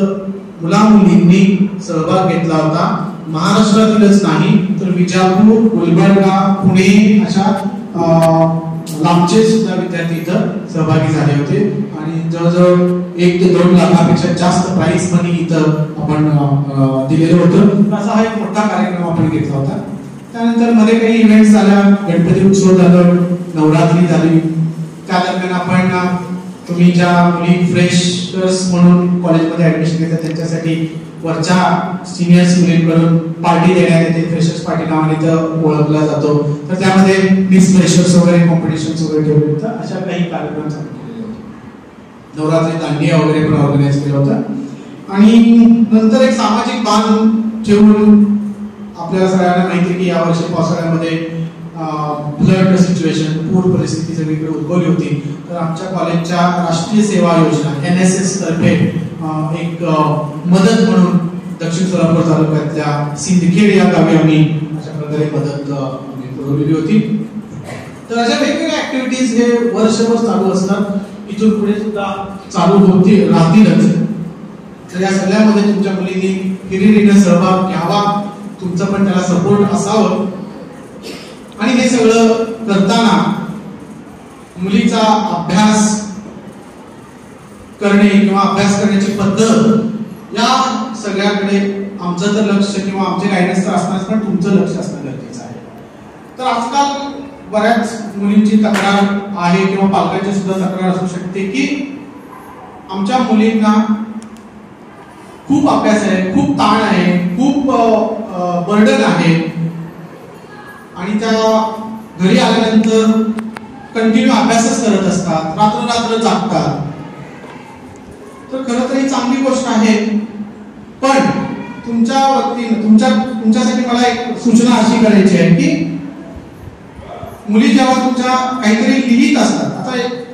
मुला-मुलींनी सहभाग घेतला होता. महाराष्ट्रातीलच नाही तर विजापूर, गुलबर्गा, पुणे अशा लांबचे सुद्धा विद्यार्थी इथं सहभागी झाले होते. आणि जवळजवळ 1 ते 2 लाखापेक्षा जास्त प्राइस मनी इथं आपण दिलेलं होतं. असा हा एक मोठा कार्यक्रम आपण घेतला होता. त्यानंतर मध्ये काही इव्हेंट्स झाल्या, गणपती उत्सव झालं, नवरात्री झाली. त्या दरम्यान आपण तुम्ही ज्या मुली फ्रेशर्स म्हणून कॉलेजमध्ये ऍडमिशन घेतात त्यांच्यासाठी वरच्या सिनियर्स मुलींकडून पार्टी देण्यात येते. फ्रेशर्स पार्टी नावाने तर ओळखला जातो. तर त्यामध्ये मिस फ्रेशर्स वगैरे कॉम्पिटिशन्स वगैरे ठेवले. तर अशा काही कार्यक्रम चालू केले होते. नवरात्री दांडिया वगैरे पण ऑर्गनाईज केला होता. आणि नंतर एक सामाजिक बांध ठेवून आपल्याला सगळ्यांना माहिती की यावर्षी पावसाळ्यामध्ये फ्लड सिच्युएशन, पूर परिस्थिती सगळीकडे उद्भवली होती. तर आमच्या कॉलेजच्या राष्ट्रीय सेवा योजना NSS तर्फे एक मदत म्हणून दक्षिण सोलापूर तालुक्यातल्या सिंदखेड या गावी आम्ही अशा प्रकारे मदत पुरवलेली होती. तर अशा वेगवेगळ्या ऍक्टिव्हिटीज हे वर्षभर चालू असतात. इथून पुढे सुद्धा चालू राहतीलच. तर या सगळ्यामध्ये तुमच्या मुलींनी हिरिरीने सहभाग घ्यावा, तुमचा पण त्याला सपोर्ट असावं. आणि हे सगळं करताना मुलीचा अभ्यास करणे किंवा अभ्यास करण्याची पद्धत या सगळ्याकडे आमचं तर लक्ष किंवा आमचे गायडन्स तर असणारच, पण तुमचं लक्ष असणं गरजेचं आहे. तर आजकाल बऱ्याच मुलींची तक्रार आहे किंवा पालकांची सुद्धा तक्रार असू शकते की आमच्या मुलींना खूप अभ्यास आहे, खूप ताण आहे, खूप बर्डन आहे आणि त्या घरी आल्यानंतर कंटिन्यू अभ्यासच करत असतात, रात्र जागतात. तर खरं तर ही चांगली गोष्ट आहे. पण तुमच्या वतीने तुमच्यासाठी मला एक सूचना अशी करायची आहे की मुली जेव्हा तुमच्या काहीतरी लिहित असतात,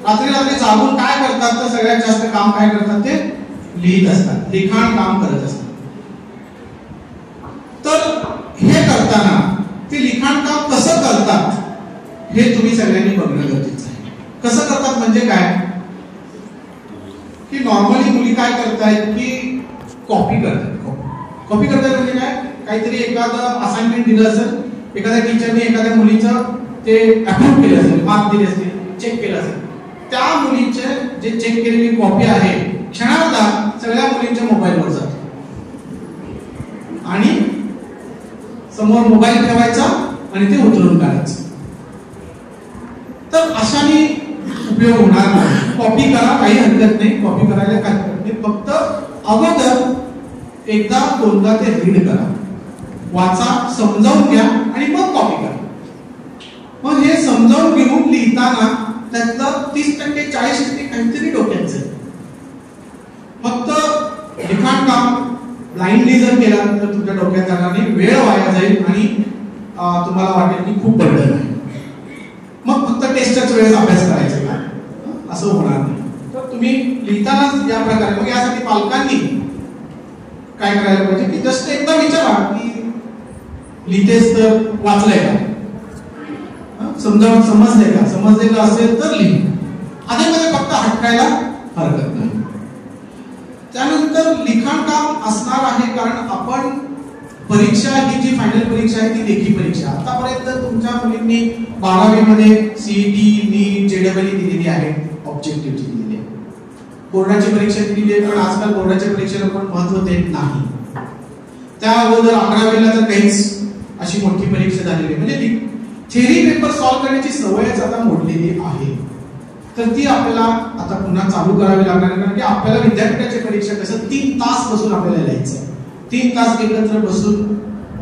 आता रात्री जागून काय करतात तर सगळ्यात जास्त काम काय करतात ते लिहित असतात, लिखाण काम करत असतात. तर हे करताना ते लिखाण काम कसं करतात हे तुम्ही सगळ्यांनी बघणं गरजेचं आहे. कसं करतात म्हणजे काय की नॉर्मली मुली काय करतायत की कॉपी करतात. कॉपी करतात म्हणजे काय, काहीतरी एखादं असाइनमेंट दिलं असेल, एखाद्या टीचरने एखाद्या मुलीचं ते अप्रूव्ह केलं असेल, मार्क दिले असतील, चेक केलं असेल, त्या मुलीचे जे चेक केलेली कॉपी आहे क्षणार्धा सगळ्या मुलींच्या मोबाईलवर जाते आणि समोर मोबाईल ठेवायचा आणि ते उतरून काढायचं. तर अशाने उपयोग होणार नाही. कॉपी करा, काही हरकत नाही, कॉपी करायला काही हरकत नाही. फक्त अगोदर एकदा दोनदा ते रीड करा, वाचा, समजावून घ्या आणि मग कॉपी करा. मग हे समजावून घेऊन लिहिताना त्यातलं 30% 40% काहीतरी डोक्यात जाईल. फक्त लिखाण काम ब्लाइंडली जर केला तर तुमच्या डोक्यात जाणार नाही, वेळ वाया जाईल आणि तुम्हाला वाटेल की खूप बर्डन आहे. मग फक्त टेस्टच्याच वेळेस अभ्यास करायचा का, असं होणार नाही. तर तुम्ही लिहितानाच या प्रकारे, मग यासाठी पालकांनी काय करायला पाहिजे की जस्ट एकदा विचारा की लिहितेस तर वाचलंय का, समजलंय का, समजलेलं असेल तर लिहि. आधीमध्ये फक्त हटकायला हरकत नाही. त्यानंतर लिखाण काम असणार आहे कारण आपण परीक्षा ही जी फायनल परीक्षा आहे ती लेखी परीक्षा. आतापर्यंत तुमच्या मुलींनी 12वी मध्ये CET, NEET, JEE दिलेली आहे, ऑब्जेक्टिव्हची दिलेली आहे, बोर्डाची परीक्षा दिलेली आहे. पण आजकाल बोर्डाच्या परीक्षेला पण महत्त्व देत नाही. त्या अगोदर 11वीला तर काहीच अशी मोठी परीक्षा झालेली म्हणजे थेअरी पेपर सॉल्व्ह करण्याची सवयच आता मोडलेली आहे. तर ती आपल्याला आता पुन्हा चालू करावी लागणार आहे कारण की आपल्याला विद्यापीठाची परीक्षा कसं 3 तास बसून आपल्याला लिहायचं, 3 तास एकत्र बसून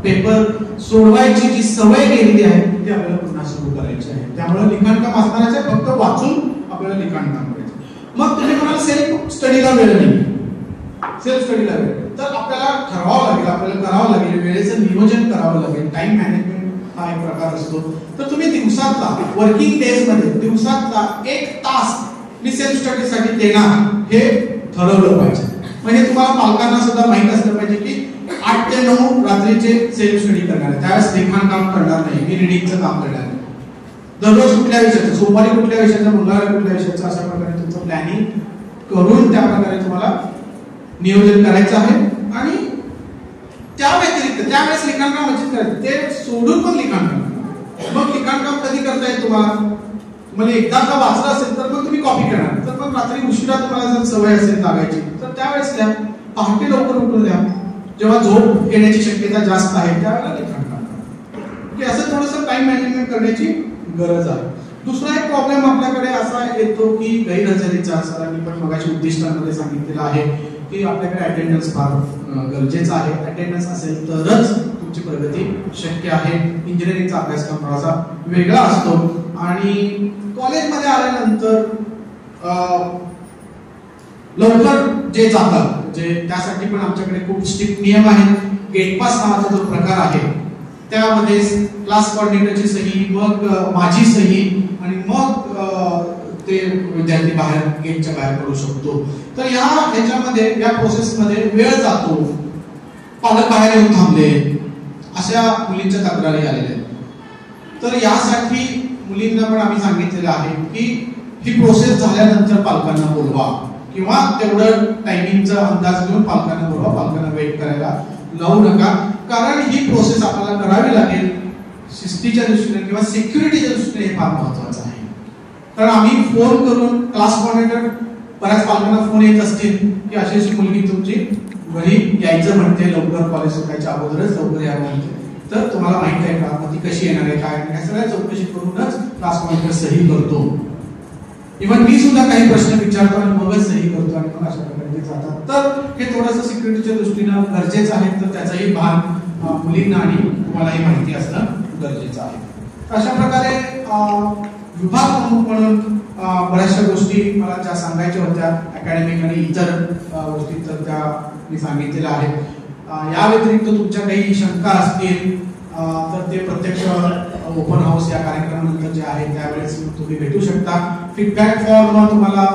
पेपर सोडवायची जी सवय गेलेली आहे ती आपल्याला पुन्हा सुरू करायची आहे. त्यामुळे लिखाण काम असणारच आहे, फक्त वाचून आपल्याला लिखाण काम करायचं. मग तुम्ही म्हणाल सेल्फ स्टडीला वेळ नाही, सेल्फ स्टडीला वेळ तर आपल्याला ठरवावं लागेल, आपल्याला करावं लागेल, वेळेचं नियोजन करावं लागेल. टाइम मॅनेजमेंट हा एक प्रकार असतो. तर तुम्ही दिवसातला वर्किंग डेज मध्ये दिवसातला 1 तास मी सेल्फ स्टडी साठी देणार हे ठरवलं पाहिजे. म्हणजे तुम्हाला पालकांना सुद्धा माहित असलं पाहिजे की 8 ते 9 रात्रीचे सेल्फ स्टडी करणार आहे, त्यावेळेस लिखाण काम करणार नाही, मी रिडिंगचं काम करणार आहे. दररोज कुठल्या विषयाचं, सोमवारी कुठल्या विषयाचं, मंगळवारी कुठल्या विषयाचं, अशा प्रकारे तुमचं प्लॅनिंग करून त्या प्रकारे तुम्हाला नियोजन करायचं आहे. आणि त्या व्यतिरिक्त त्यावेळेस लिखाण काम म्हणजे करायचं, ते सोडून पण लिखाण काम. मग लिखाण काम कधी करता येईल तुम्हाला, तुम्हाला एकदा का वाचलं असेल तर मग तुम्ही कॉपी करणार. तर मग रात्री उशिरा तुम्हाला जर सवय असेल लागायची तर त्यावेळेस द्या, पहाटे लवकर उठून द्या, जेव्हा झोप येण्याची शक्यता जास्त आहे त्यावेळेला लिखाण काम. की असं थोडंसं टाइम मॅनेजमेंट करण्याची गरज आहे. दुसरा एक प्रॉब्लेम आपल्याकडे असा येतो की गैरहजेरीचा. सरांनी पण मगाशी उद्दिष्टांमध्ये सांगितलेलं आहे की आपल्याकडे अटेंडन्स फार गरजेचं आहे. अटेंडन्स असेल तरच तुमची प्रगती शक्य आहे. इंजिनिअरिंगचा अभ्यासक्रम थोडासा वेगळा असतो आणि कॉलेजमध्ये आल्यानंतर लवकर जे जातात जे त्यासाठी पण आमच्याकडे खूप स्ट्रिक्ट नियम आहेत. गेट पास नावाचा जो प्रकार आहे त्यामध्ये क्लास कोऑर्डिनेटरची सही, मग माझी सही आणि मग ते विद्यार्थी बाहेर गेटच्या बाहेर पडू शकतो. तर ह्याच्यामध्ये या प्रोसेसमध्ये वेळ जातो. पालक बाहेर येऊन थांबले अशा मुलींच्या तक्रारी आलेल्या आहेत. तर यासाठी मुलींना पण आम्ही सांगितलेलं आहे की ही प्रोसेस झाल्यानंतर पालकांना बोलवा किंवा तेवढं टायमिंगचा अंदाज घेऊन पालकांना बोलवा. पालकांना वेट करायला लावू नका, कारण ही प्रोसेस आपल्याला करावी लागेल. शिस्तीच्या दृष्टीने किंवा सिक्युरिटीच्या दृष्टीने हे फार महत्वाचं आहे. कारण आम्ही फोन करून क्लास कोऑर्डिनेटर बऱ्याच पालकांना फोन येत असतील की अशी अशी मुलगी तुमची घरी यायचं म्हणते, लवकर कॉलेज सुटायच्या अगोदरच लवकर यावं म्हणते, तर तुम्हाला माहित आहे का मग ती कशी येणार आहे काय नाही, सगळ्या चौकशी करूनच क्लास कोऑर्डिनेटर सही करतो. इव्हन मी सुद्धा काही प्रश्न विचारतो आणि मगच सही करतो आणि मग अशा प्रकारे जातात. तर हे थोडंसं सिक्युरिटीच्या दृष्टीनं गरजेचं आहे. तर त्याचाही भान मुलींना आणि तुम्हालाही माहिती असणं गरजेचं आहे. अशा प्रकारे विभाग प्रमुख म्हणून बऱ्याचशा गोष्टी मला ज्या सांगायच्या होत्या अकॅडमिक आणि इतर गोष्टी तर त्या मी सांगितलेल्या आहेत. या व्यतिरिक्त तुमच्या काही शंका असतील तर ते प्रत्यक्ष ओपन हाऊस या कार्यक्रमानंतर जे आहे त्यावेळेस तुम्ही भेटू शकता. फीडबॅक फॉर्म तुम्हाला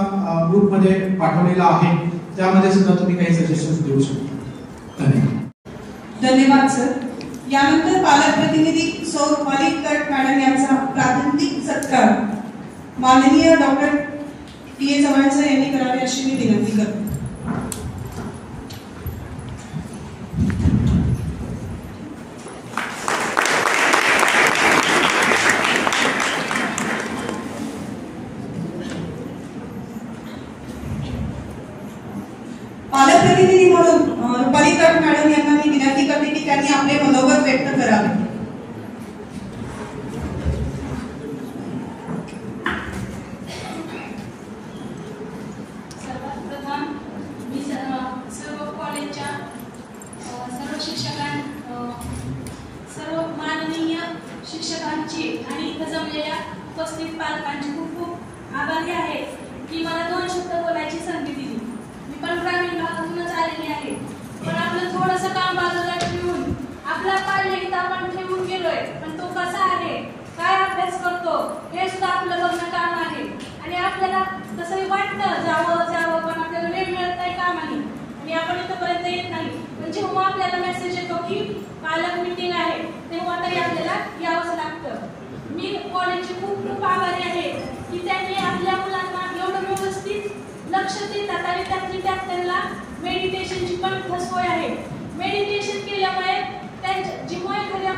ग्रुपमध्ये पाठवलेला आहे, त्यामध्ये सुद्धा तुम्ही काही सजेशन्स देऊ शकता. धन्यवाद सर. यानंतर पालक प्रतिनिधी सौ रुपाली कट मॅडम यांचा प्रातिनिधिक सत्कार माननीय डॉक्टर टी.ए. चव्हाण सर यांनी करावे अशी मी विनंती करते. पालकप्रतिनिधी म्हणून रुपाली कट मॅडम यांना मी विनंती करते की त्यांनी आपले मनोगत व्यक्त करावे. सर्वप्रथम मी सर्व कॉलेजच्या सर्व शिक्षकां सर्व माननीय शिक्षकांची आणि इथं जमलेल्या उपस्थित पालकांची खूप खूप आभारी आहे की मला 2 शब्द बोलायची संधी दिली. मी पण ग्रामीण भागातूनच आलेली आहे, पण आपलं थोडंसं काम बाजूला ठेवून आपला पाल्य इथं आपण ठेवून गेलोय, पण तो कसा आहे, काय अभ्यास करतो हे सुद्धा आपलं बघणं काम आहे. आणि आपल्याला तसंही वाटतं जावं पण आपल्याला वेळ मिळत नाही कामाने आणि आपण इथंपर्यंत येत नाही. पण जेव्हा आपल्याला मेसेज येतो की पालक मीटिंग आहे तेव्हा तरी आपल्याला यावंच लागतं. मी कॉलेजची खूप खूप आभारी आहे की त्यांनी आपल्या मुलांना एवढं व्यवस्थित लक्ष देतात आणि त्यांना मेडिटेशनची पण सोय आहे. मेडिटेशन केल्यामुळे त्यांच्या जेव्हा एखाद्या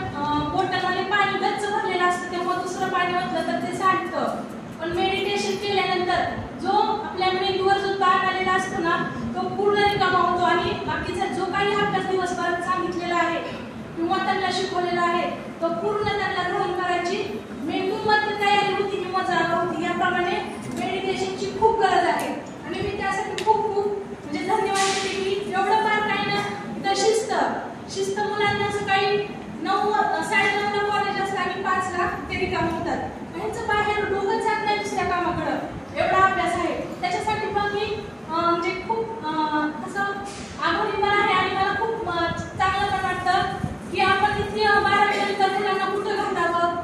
बोटामध्ये पाणी गच्च भरलेलं असतं तेव्हा दुसरं पाणी ओतलं तर ते सांडतं, पण मेडिटेशन केल्यानंतर जो आपल्या मेंदूवर जो ताण आलेला असतो ना तो पूर्ण रिकामा होतो आणि बाकीचा जो काही अभ्यास दिवसभरात सांगितलेला आहे किंवा त्यांना शिकवलेला आहे तो पूर्ण त्यांना ग्रहण करायची मेंदूमध्ये तयारी होती किंवा जागा होती. याप्रमाणे मेडिटेशनची खूप गरज आहे आणि मी त्यासाठी खूप खूप म्हणजे धन्यवाद देते की एवढं बारकाईनं शिस्त मुलांना सकाळी 9:30ला कॉलेज असतं आणि 5ला ते रिकाम होतात. ह्यांचं बाहेर डोकं जात नाही दुसऱ्या कामाकडं, एवढा अभ्यास आहे. त्याच्यासाठी पण मी म्हणजे खूप असं आभारी पण आहे आणि मला खूप चांगलं पण वाटतं की आपण इथे 12वीनंतर मुलांना कुठं घालावं,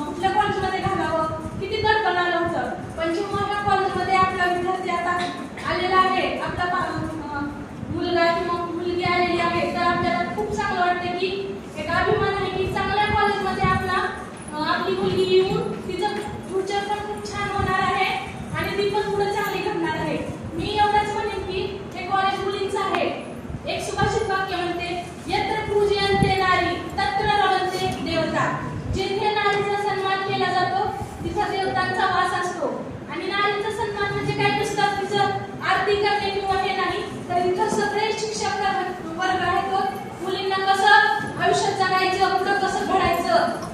कुठल्या कॉलेजमध्ये घालावं, किती दडपण आलं होतं. पण जेव्हा ह्या कॉलेजमध्ये आपला विद्यार्थी आता आलेला आहे, आपला मुलगा किंवा मुलगी आलेली आहे, तर आपल्याला खूप चांगलं वाटतं की एक अभिमान आहे की चांगल्या कॉलेजमध्ये आपली मुलगी येऊन तिचं फ्युचर पण खूप छान होणार आहे आणि ती पण पुढे चांगली घडणार आहे. मी एवढंच म्हणेन की हे कॉलेज मुलींचं आहे. एक सुभाषित वाक्य म्हणते, यत्र पूजयन्ते नारी तत्र रमन्ते देवता. जिथे नारीचा सन्मान केला जातो तिथं देवतांचा वास असतो. आणि नारीचा सन्मान म्हणजे काय नसतं तिचं आरती करणे किंवा हे नाही, तर इथं सगळे शिक्षक वर्ग आहे तो मुलींना कसं आयुष्यात जगायचं, पुढं कसं घडायचं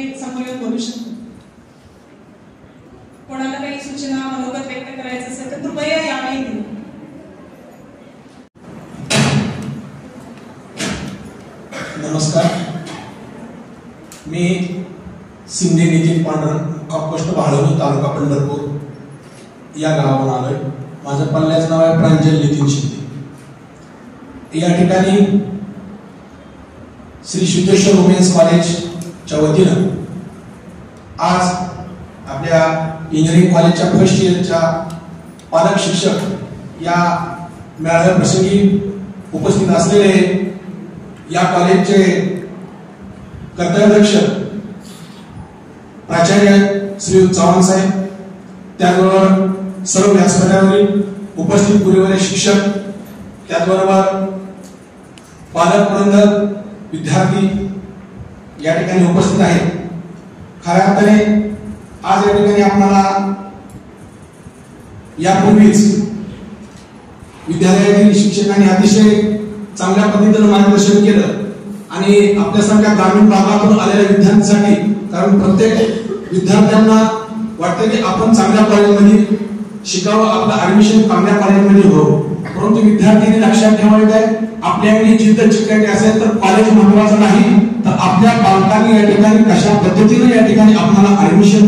ते समोर येऊन बोलू शकतो. कोणाला काही सूचना मनोगत व्यक्त करायचं असेल तर कृपया यावेळी द्या. नमस्कार, मी शिंदे नितीन पांढरन, पोस्ट भाळवणी, तालुका पंढरपूर या गावावरून आलोय. माझं पल्ल्याचं नाव आहे प्रांजल नितीन शिंदे. या ठिकाणी श्री सिद्धेश्वर वुमेन्स कॉलेजच्या वतीनं आज आपल्या इंजिनिअरिंग कॉलेजच्या फर्स्ट इयरच्या पालक शिक्षक या मेळाव्या प्रसंगी उपस्थित असलेले या कॉलेजचे कर्तव्याध्यक्ष प्राचार्य श्री चव्हाण साहेब, त्याचबरोबर सर्व व्यासपीठावरील उपस्थित गुरुवर्य शिक्षक, त्याचबरोबर पालक वृंद, विद्यार्थी या ठिकाणी उपस्थित आहेत. खऱ्या अर्थाने आज या ठिकाणी आपल्याला यापूर्वीच विद्यालयातील शिक्षकांनी अतिशय चांगल्या पद्धतीने मार्गदर्शन केलं आणि आपल्यासारख्या ग्रामीण भागातून आलेल्या विद्यार्थ्यांसाठी, कारण प्रत्येक विद्यार्थ्यांना वाटतं की आपण चांगल्या कॉलेजमध्ये शिकावं, आपलं ऍडमिशन चांगल्या कॉलेजमध्ये हो, परंतु विद्यार्थ्यांनी लक्षात ठेवायचं आहे, आपल्याकडे जिद्द चिकाटी असेल तर कॉलेज महत्वाचं नाही, तर आपल्या पालकांनी या ठिकाणी कशा पद्धतीने या ठिकाणी आपल्याला ऍडमिशन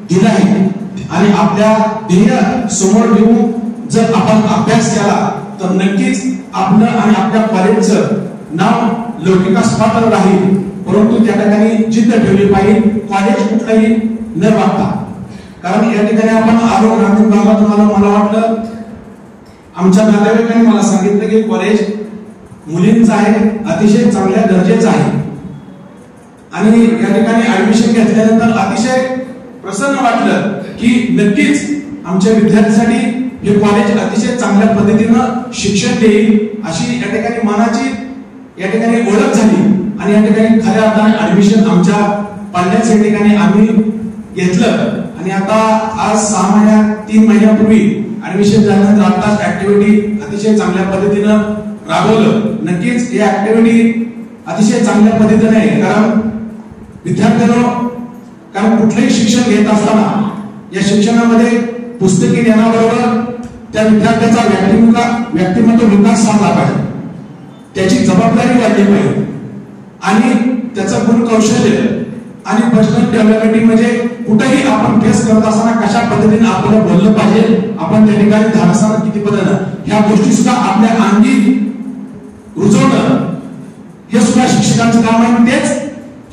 दिलं आहे आणि आपल्या ध्येय समोर ठेवून जर आपण अभ्यास केला तर नक्कीच आपलं आणि आपल्या कॉलेजचं नाव लौकिकास्पद राहील. परंतु त्या ठिकाणी जिद्द ठेवली पाहिजे, कॉलेज कुठलाही न बघता. कारण या ठिकाणी आपण आलो ग्रामीण भागातून आलो, मला वाटलं, आमच्या नातेवाईकांनी मला सांगितलं की कॉलेज मुलींचं आहे, अतिशय चांगल्या दर्जाचं आहे आणि या ठिकाणी ऍडमिशन घेतल्यानंतर अतिशय प्रसन्न वाटलं की नक्कीच आमच्या विद्यार्थ्यांसाठी हे कॉलेज अतिशय चांगल्या पद्धतीनं शिक्षण देईल अशी या ठिकाणी मनाची या ठिकाणी ओळख झाली आणि या ठिकाणी खऱ्या अर्थाने ऍडमिशन आमच्या पाल्याच या ठिकाणी आम्ही घेतलं आणि आता आज 3 महिन्यापूर्वी ऍडमिशन झाल्यानंतर आताच ऍक्टिव्हिटी अतिशय चांगल्या पद्धतीनं राबवलं. नक्कीच ही ऍक्टिव्हिटी अतिशय चांगल्या पद्धतीने आहे, कारण विद्यार्थ्यांना, कारण कुठलंही शिक्षण घेत असताना या शिक्षणामध्ये पुस्तकी ज्ञानाबरोबर त्या विद्यार्थ्याचा व्यक्तिमत्व विकास साधला पाहिजे, त्याची जबाबदारी वाढली पाहिजे आणि त्याचं गुण कौशल्य आणि पर्सनल डेव्हलपमेंट म्हणजे कुठेही आपण फेस करत असताना कशा पद्धतीने आपल्याला बोललं पाहिजे, आपण त्या ठिकाणी धाडसानं किती पद्धतीनं ह्या गोष्टी सुद्धा आपल्या अंगी रुजवणं हे सुद्धा शिक्षकांचं काम आहे. तेच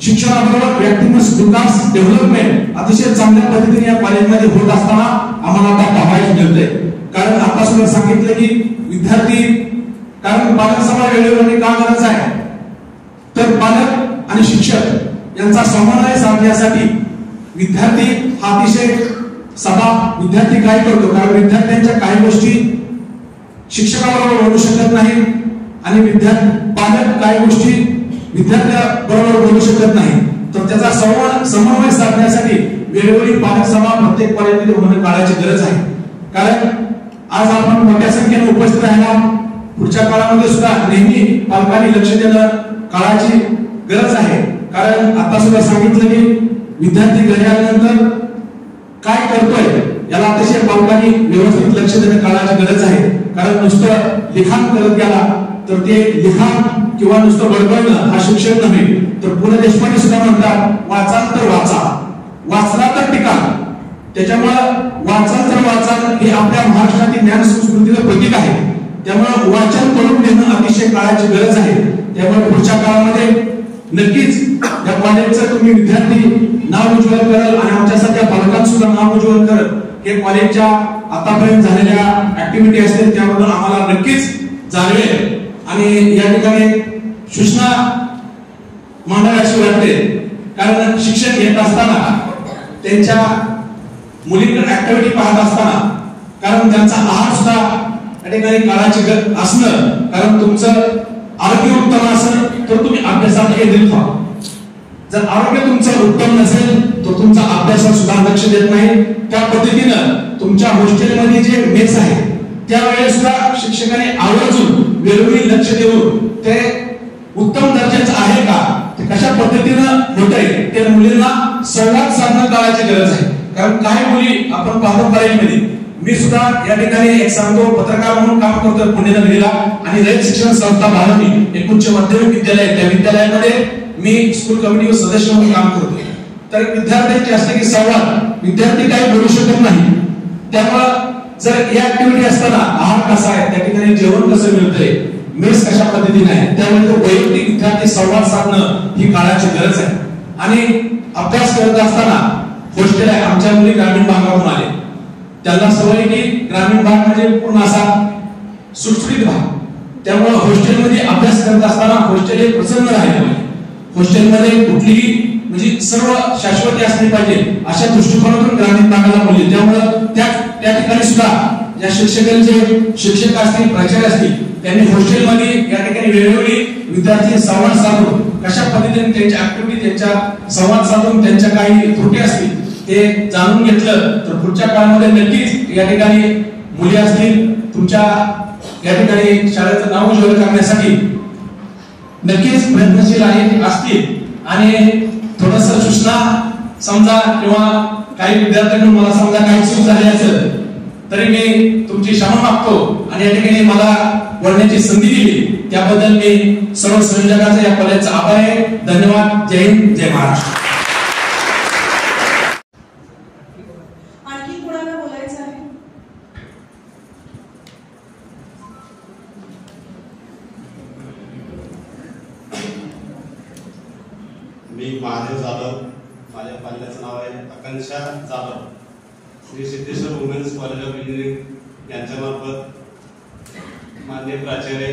शिक्षणाबरोबर व्यक्तिमत्व विकास डेव्हलपमेंट अतिशय चांगल्या पद्धतीने या कॉलेजमध्ये होत असताना आम्हाला आता पाहायला मिळतंय. कारण आता सुद्धा सांगितलं की विद्यार्थी, कारण पालक सभा वेळेवर का गरज आहे, तर पालक आणि शिक्षक यांचा समन्वय साधण्यासाठी विद्यार्थी हा अतिशय सभा विद्यार्थी काय करतो, कारण विद्यार्थ्यांच्या काही गोष्टी शिक्षकाबरोबर बोलू शकत नाही आणि पालक काही गोष्टी विद्यार्थ्याबरोबर बोलू शकत नाही, तर त्याचा समन्वय साधण्यासाठी वेळोवेळी पालक सभा प्रत्येक कॉलेजमध्ये होणं काळाची गरज आहे. कारण आज आपण मोठ्या संख्येने उपस्थित राहिला, पुढच्या काळामध्ये सुद्धा नेहमी पालकांनी लक्ष देणं काळाची गरज आहे. कारण आता सुद्धा सांगितलं की विद्यार्थी घरी आल्यानंतर काय करतोय याला अतिशय पालकांनी व्यवस्थित लक्ष देणं काळाची गरज आहे. कारण नुसतं लिखाण करत गेला तर ते लिखाण किंवा नुसतं बडबडणं हा शिक्षण नव्हे, तर पु ल देशपांडे सुद्धा म्हणतात, वाचाल तर वाचा, वाचला तर टिका. त्याच्यामुळं वाचाल तर वाचाल हे आपल्या महाराष्ट्रातील ज्ञान संस्कृतीचं प्रतीक आहे. त्यामुळे वाचन करून घेणं अतिशय काळाची गरज आहे. त्यामुळे पुढच्या काळामध्ये नक्कीच या कॉलेजचं तुम्ही विद्यार्थी नाव उज्ज्वल कराल आणि आमच्यासारख्या पालकांना सुद्धा नाव उज्ज्वल कराल. हे कॉलेजच्या आतापर्यंत झालेल्या ऍक्टिव्हिटी असतील त्याबद्दल आम्हाला नक्कीच जाणवेल आणि या ठिकाणी सूचना मांडावी वाटते. कारण शिक्षण घेत असताना त्यांच्या मुलींकडे ऍक्टिव्हिटी पाहत असताना, कारण त्यांचा आहार सुद्धा या ठिकाणी काळाची असणं, कारण तुमचं आरोग्य उत्तम असेल तर तुम्ही अभ्यासात केंद्रित व्हा. जर आरोग्य तुमचं उत्तम नसेल तर तुमचा अभ्यासात सुद्धा लक्ष देत नाही. त्या पद्धतीनं तुमच्या हॉस्टेलमध्ये जे मेस आहे त्यावेळेस सुद्धा शिक्षकांनी आवर्जून वेळोवेळी लक्ष देऊन ते उत्तम दर्जाचं आहे का कशा पद्धतीनं होत आहे त्या मुलींना संवाद साधणं काळाची गरज आहे. कारण काही मुली आपण पाहतो कॉलेजमध्ये, मी सुद्धा या ठिकाणी एक सांगतो, पत्रकार म्हणून काम करतो पुणे नगरीला आणि रयत शिक्षण संस्था भारती एक उच्च माध्यमिक विद्यालय, त्या विद्यालयामध्ये मी स्कूल कमिटीवर सदस्य म्हणून काम करतो. तर विद्यार्थ्यांचे असते की संवाद, विद्यार्थी काही बोलू शकत नाही, त्यामुळे जर या ऍक्टिव्हिटी असताना आहार कसा आहे, त्या ठिकाणी जेवण कसं मिळतंय, मेस कशा पद्धतीने आहे, त्यामुळे तो वैयक्तिक विद्यार्थी संवाद साधणं ही काळाची गरज आहे. आणि अभ्यास करत असताना हॉस्टेल आहे, आमच्या मुली ग्रामीण भागातून आले, त्यांना सवय की ग्रामीण भाग म्हणजे पूर्ण असा सुटसुटीत भाग, त्यामुळे हॉस्टेलमध्ये अभ्यास करत असताना हॉस्टेल हे प्रसन्न राहिले पाहिजे. हॉस्टेलमध्ये कुठलीही म्हणजे सर्व शाश्वती असली पाहिजे अशा दृष्टिकोनातून ग्रामीण भागाला मुली, त्यामुळे त्या ठिकाणी सुद्धा ज्या शिक्षकांचे शिक्षक असतील, प्राचार्य असतील, त्यांनी हॉस्टेलमध्ये या ठिकाणी वेगवेगळी विद्यार्थी संवाद साधून कशा पद्धतीने त्यांच्या ऍक्टिव्हिटी, त्यांच्या संवाद साधून त्यांच्या काही त्रुटी असतील ते जाणून घेतलं तर पुढच्या काळामध्ये नक्कीच या ठिकाणी मुली असतील तुमच्या या ठिकाणी शाळेचं नाव उज्ज्वल करण्यासाठी नक्कीच प्रयत्नशील असतील. आणि थोडस सूचना समजा किंवा काही विद्यार्थ्यांकडून मला समजा काही चूक झाली असेल तरी मी तुमची क्षमा मागतो आणि या ठिकाणी मला बोलण्याची संधी दिली त्याबद्दल मी सर्व संयोजकांचा या कॉलेजचा आभार आहे. धन्यवाद. जय हिंद, जय महाराष्ट्र. आणखी कोणाला बोलायचं आहे? मी महादेव जाधव, माझ्या पाल्याचं नाव आहे Akanksha Jadhav. Shri Siddheshwar women's college of engineering यांच्यामार्फत मान्य प्राचार्य,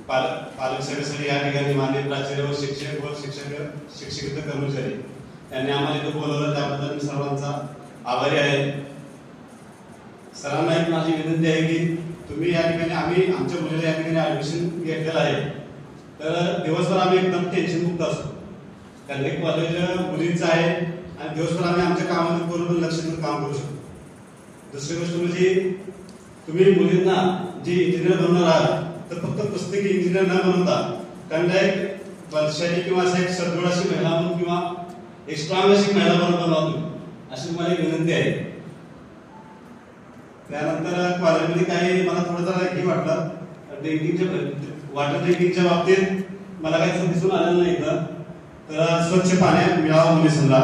पालक सदस्य या ठिकाणी मान्य प्राचार्य व शिक्षक व शिक्षकेतर कर्मचारी यांनी आम्हाला इथं बोलवलं, त्याबद्दल मी सर्वांचा आभारी आहे. सरांना एक माझी विनंती आहे की तुम्ही या ठिकाणी, आम्ही आमच्या मुलीला या ठिकाणी ऍडमिशन घेतलेलं आहे, तर दिवसभर आम्ही एकदम टेन्शन मुक्त असतो, कारण एक कॉलेज मुलींचं आहे आणि दिवसभर आम्ही आमच्या कामामध्ये पूर्ण लक्ष देऊन काम करू शकतो. दुसरी गोष्ट म्हणजे तुम्ही मुलींना जे इंजिनियर बनवणार आहात तर फक्त पुस्तकी इंजिनियर न बनवता त्यांना एक बलशाली किंवा असा एक सदृढ अशी महिला म्हणून किंवा एक स्ट्रॉंग अशी महिला म्हणून बनवा तुम्ही, अशी मला एक विनंती आहे. त्यानंतर कॉलेजमध्ये काही मला थोडं जरा हे वाटलं, वॉटर ड्रिंकिंगच्या बाबतीत मला काही दिसून आलेलं नाही इथं, तर स्वच्छ पाणी मिळावं मुलींना.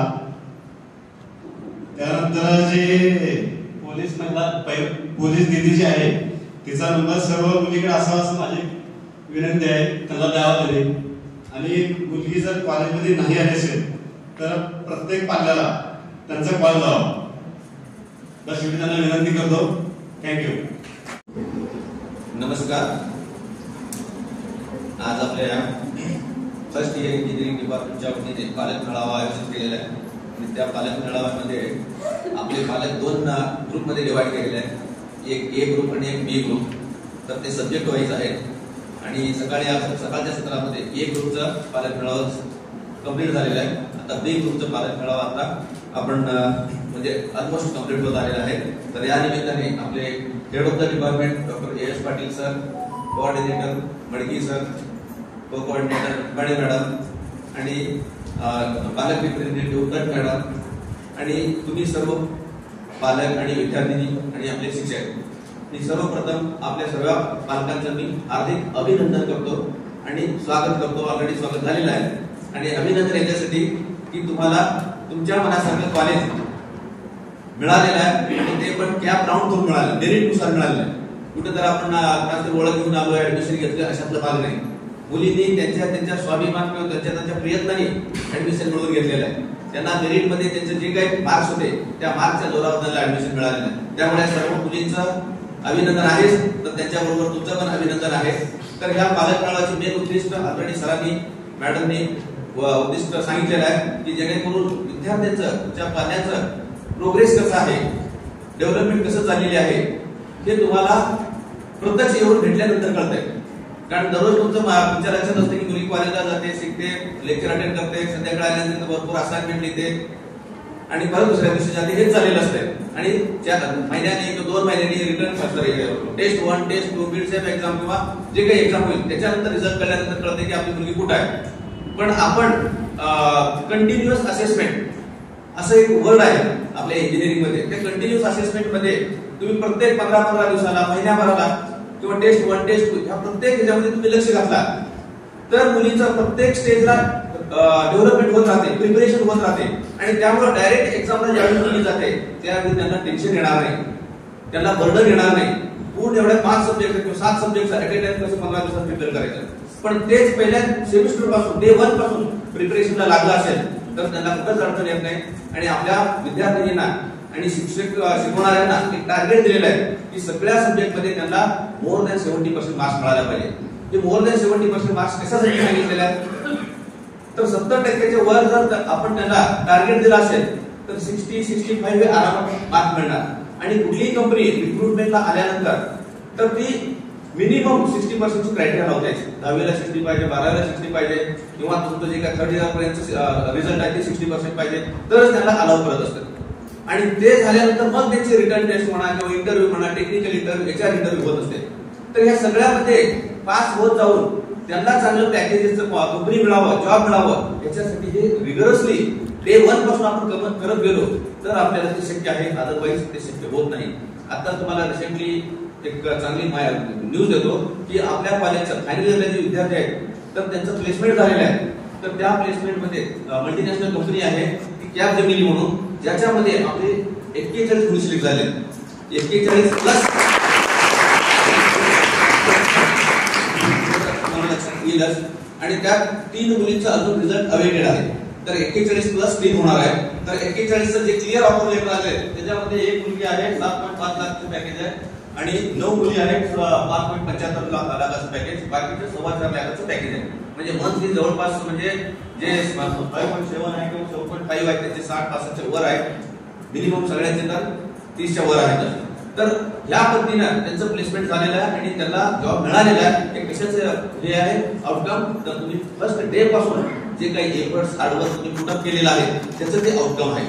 त्यानंतर जे पोलीस दिदी जी आहे तिचा नंबर सर्व मुलीकडे असावा असं माझी विनंती आहे, त्यांना द्यावा तरी. आणि मुलगी जर कॉलेजमध्ये नाही आली असेल तर प्रत्येक पाल्याला त्यांचा कॉल लावा, बस एवढी त्यांना विनंती करतो. थँक्यू. नमस्कार. आज आपल्या फर्स्ट इयर इंजिनिअरिंग डिपार्टमेंटच्या वतीने पालक मेळावा आयोजित केलेला आहे आणि त्या पालक मेळाव्यामध्ये आपले पालक दोन ग्रुपमध्ये डिवाइड केलेले आहेत, एक ए ग्रुप आणि एक बी ग्रुप. तर ते सब्जेक्ट वाईज आहेत आणि सकाळच्या सत्रामध्ये ए ग्रुपचा पालक मेळावा कंप्लीट झालेला आहे. आता बी ग्रुपचा पालक मेळावा आता आपण म्हणजे ऑलमोस्ट कंप्लीट होत आलेला आहे. तर या निमित्ताने आपले head of the department doctor A S Patil sir, coordinator मडकी सर, को कोऑर्डिनेटर बडे मॅडम आणि पालक रिप्रेझेंटेटिव्ह कट मॅडम आणि तुम्ही सर्व पालक आणि विद्यार्थी आणि आपले शिक्षक, मी सर्वप्रथम आपल्या सर्व पालकांचं मी हार्दिक अभिनंदन करतो आणि स्वागत करतो. ऑलरेडी स्वागत झालेलं आहे आणि अभिनंदन याच्यासाठी की तुम्हाला तुमच्या मनासारखं कॉलेज मिळालेलं आहे आणि ते पण कॅप राऊंड करून मिळालं, मेरिटनुसार मिळालेलं आहे. कुठं तर आपण ओळख घेऊन आलो, ऍडमिशन घेतलं अशातलं भाग नाही. मुलींनी त्यांच्या स्वाभिमान किंवा त्यांच्या प्रयत्नाने ऍडमिशन मिळवून घेतलेलं आहे. त्यांना मेरिटमध्ये त्यांचे जे काही मार्क्स होते त्या मार्क्सच्या जोरावर त्यांना ऍडमिशन मिळालेलं आहे. त्यामुळे सर्व मुलींचं अभिनंदन आहे, तर त्यांच्याबरोबर तुमचं पण अभिनंदन आहे. तर ह्या पालक मेळाव्याचे मेन उद्दिष्ट ऑलरेडी सरांनी मॅडमनी उद्दिष्ट सांगितलेलं आहे की जेणेकरून विद्यार्थ्यांचं त्या पाल्याचं प्रोग्रेस कसं आहे, डेव्हलपमेंट कसं चाललेली आहे हे तुम्हाला प्रत्यक्ष येऊन भेटल्यानंतर कळतंय. कारण दररोज तुमचं लक्षात असतं की मुली कॉलेजला जाते, शिकते, लेक्चर अटेंड करते, संध्याकाळी आल्यानंतर भरपूर असाइनमेंट लिहिते आणि परत दुसऱ्या दिवशी जाते, हेच चाललेलं असतंय. आणि महिन्याने किंवा 2 महिन्यांनी written test 1, test 2, mid sem exam किंवा जे काही एक्झाम होईल त्याच्यानंतर रिझल्ट कळल्यानंतर कळते की आपली मुलगी कुठं आहे. पण आपण कंटिन्युअस असेसमेंट असं एक वर्ड आहे आपल्या इंजिनिअरिंग मध्ये. त्या कंटिन्युअस असेसमेंट मध्ये तुम्ही प्रत्येक 15-15 दिवसाला, महिन्याभराला किंवा टेस्ट 1 टेस्ट 2 ह्या प्रत्येक ह्याच्यामध्ये तुम्ही लक्ष घातला तर मुलींचा प्रत्येक स्टेजला डेव्हलपमेंट होत राहते, प्रिपरेशन होत राहते आणि त्यामुळे डायरेक्ट एक्झामला ज्यावेळी मुली जाते त्यावेळी त्यांना टेन्शन येणार नाही, त्यांना बर्डन येणार नाही. पूर्ण एवढ्या 5 सब्जेक्ट किंवा 7 सब्जेक्ट ऍट ए टाइम कसं 15 दिवसात प्रिपेअर करायचं. पण तेच पहिल्या सेमिस्टर पासून डे 1 पासून प्रिपरेशनला लागलं असेल तर त्यांना कुठंच अडचण येत नाही. आणि आपल्या विद्यार्थ्यांना आणि शिकवणाऱ्यांना एक टार्गेट दिलेलं आहे की सगळ्या सब्जेक्ट मध्ये त्यांना मोर दॅन 70% मार्क्स मिळायला पाहिजे. ते मोर दॅन 70% मार्क्स कशासाठी सांगितलेले आहेत तर 70% वर जर आपण त्यांना टार्गेट दिला असेल तर 60-65 हे आरामात मार्क मिळणार. आणि कुठलीही कंपनी रिक्रुटमेंटला आल्यानंतर तर ती मिनिमम 60% ची क्रायटेरिया लावते. 10वीला 60 पाहिजे, 12वीला 60 पाहिजे किंवा तुमचं जे काय 3rd इयर पर्यंत रिझल्ट आहे ते 60% पाहिजे तरच त्यांना अलाउ करत असतात. आणि ते झाल्यानंतर मग त्यांची रिटर्न टेस्ट म्हणा किंवा इंटरव्ह्यू म्हणा, टेक्निकल इंटरव्ह्यू, HR इंटरव्ह्यू होत असते. तर या सगळ्यामध्ये पास होत जाऊन त्यांना चांगलं पॅकेजेसचं कंपनी मिळावं, जॉब मिळावं याच्यासाठी हे रिगरसली डे 1 पासून आपण करत गेलो तर आपल्याला ते शक्य आहे, अदरवाईज ते शक्य होत नाही. आता तुम्हाला रिसेंटली एक चांगली न्यूज देतो की आपल्या कॉलेजचं फायनल इयरला जे विद्यार्थी आहेत तर त्यांचं प्लेसमेंट झालेलं आहे. तर त्या प्लेसमेंटमध्ये मल्टीनॅशनल कंपनी आहे ती कॅपजेमिनी म्हणून, ज्याच्यामध्ये आपले 41 मुली सिलेक्ट झाले. 41 प्लस आणि त्यात 3 मुलींचा अजून रिझल्ट अवेटेड आहे. तर 41 प्लस 3 होणार आहे. तर 41चं जे क्लिअर ऑफर लेटर आले त्याच्यामध्ये एक मुलगी आहे 7.5 लाखचं पॅकेज आहे आणि 9 मुली आहेत 5.75 लाखाचं पॅकेज, बाकीचे 4.25 लाखाचं पॅकेज आहे. म्हणजे मंथली जवळपास म्हणजे जे 5.7 आहे किंवा 4.5 आहे त्याचे 60,000च्या वर आहे. मिनिमम सगळ्यांचे तर 30च्या वर आहेत. तर या पद्धतीनं त्यांचं प्लेसमेंट झालेलं आहे आणि त्यांना जॉब मिळालेला आहे. हे कशाचं हे आहे आउटकम तर तुम्ही फर्स्ट डे पासून जे काही एफर्ट्स हार्डवर्क तुम्ही पुटअप केलेलं आहे त्याचं ते आउटकम आहे.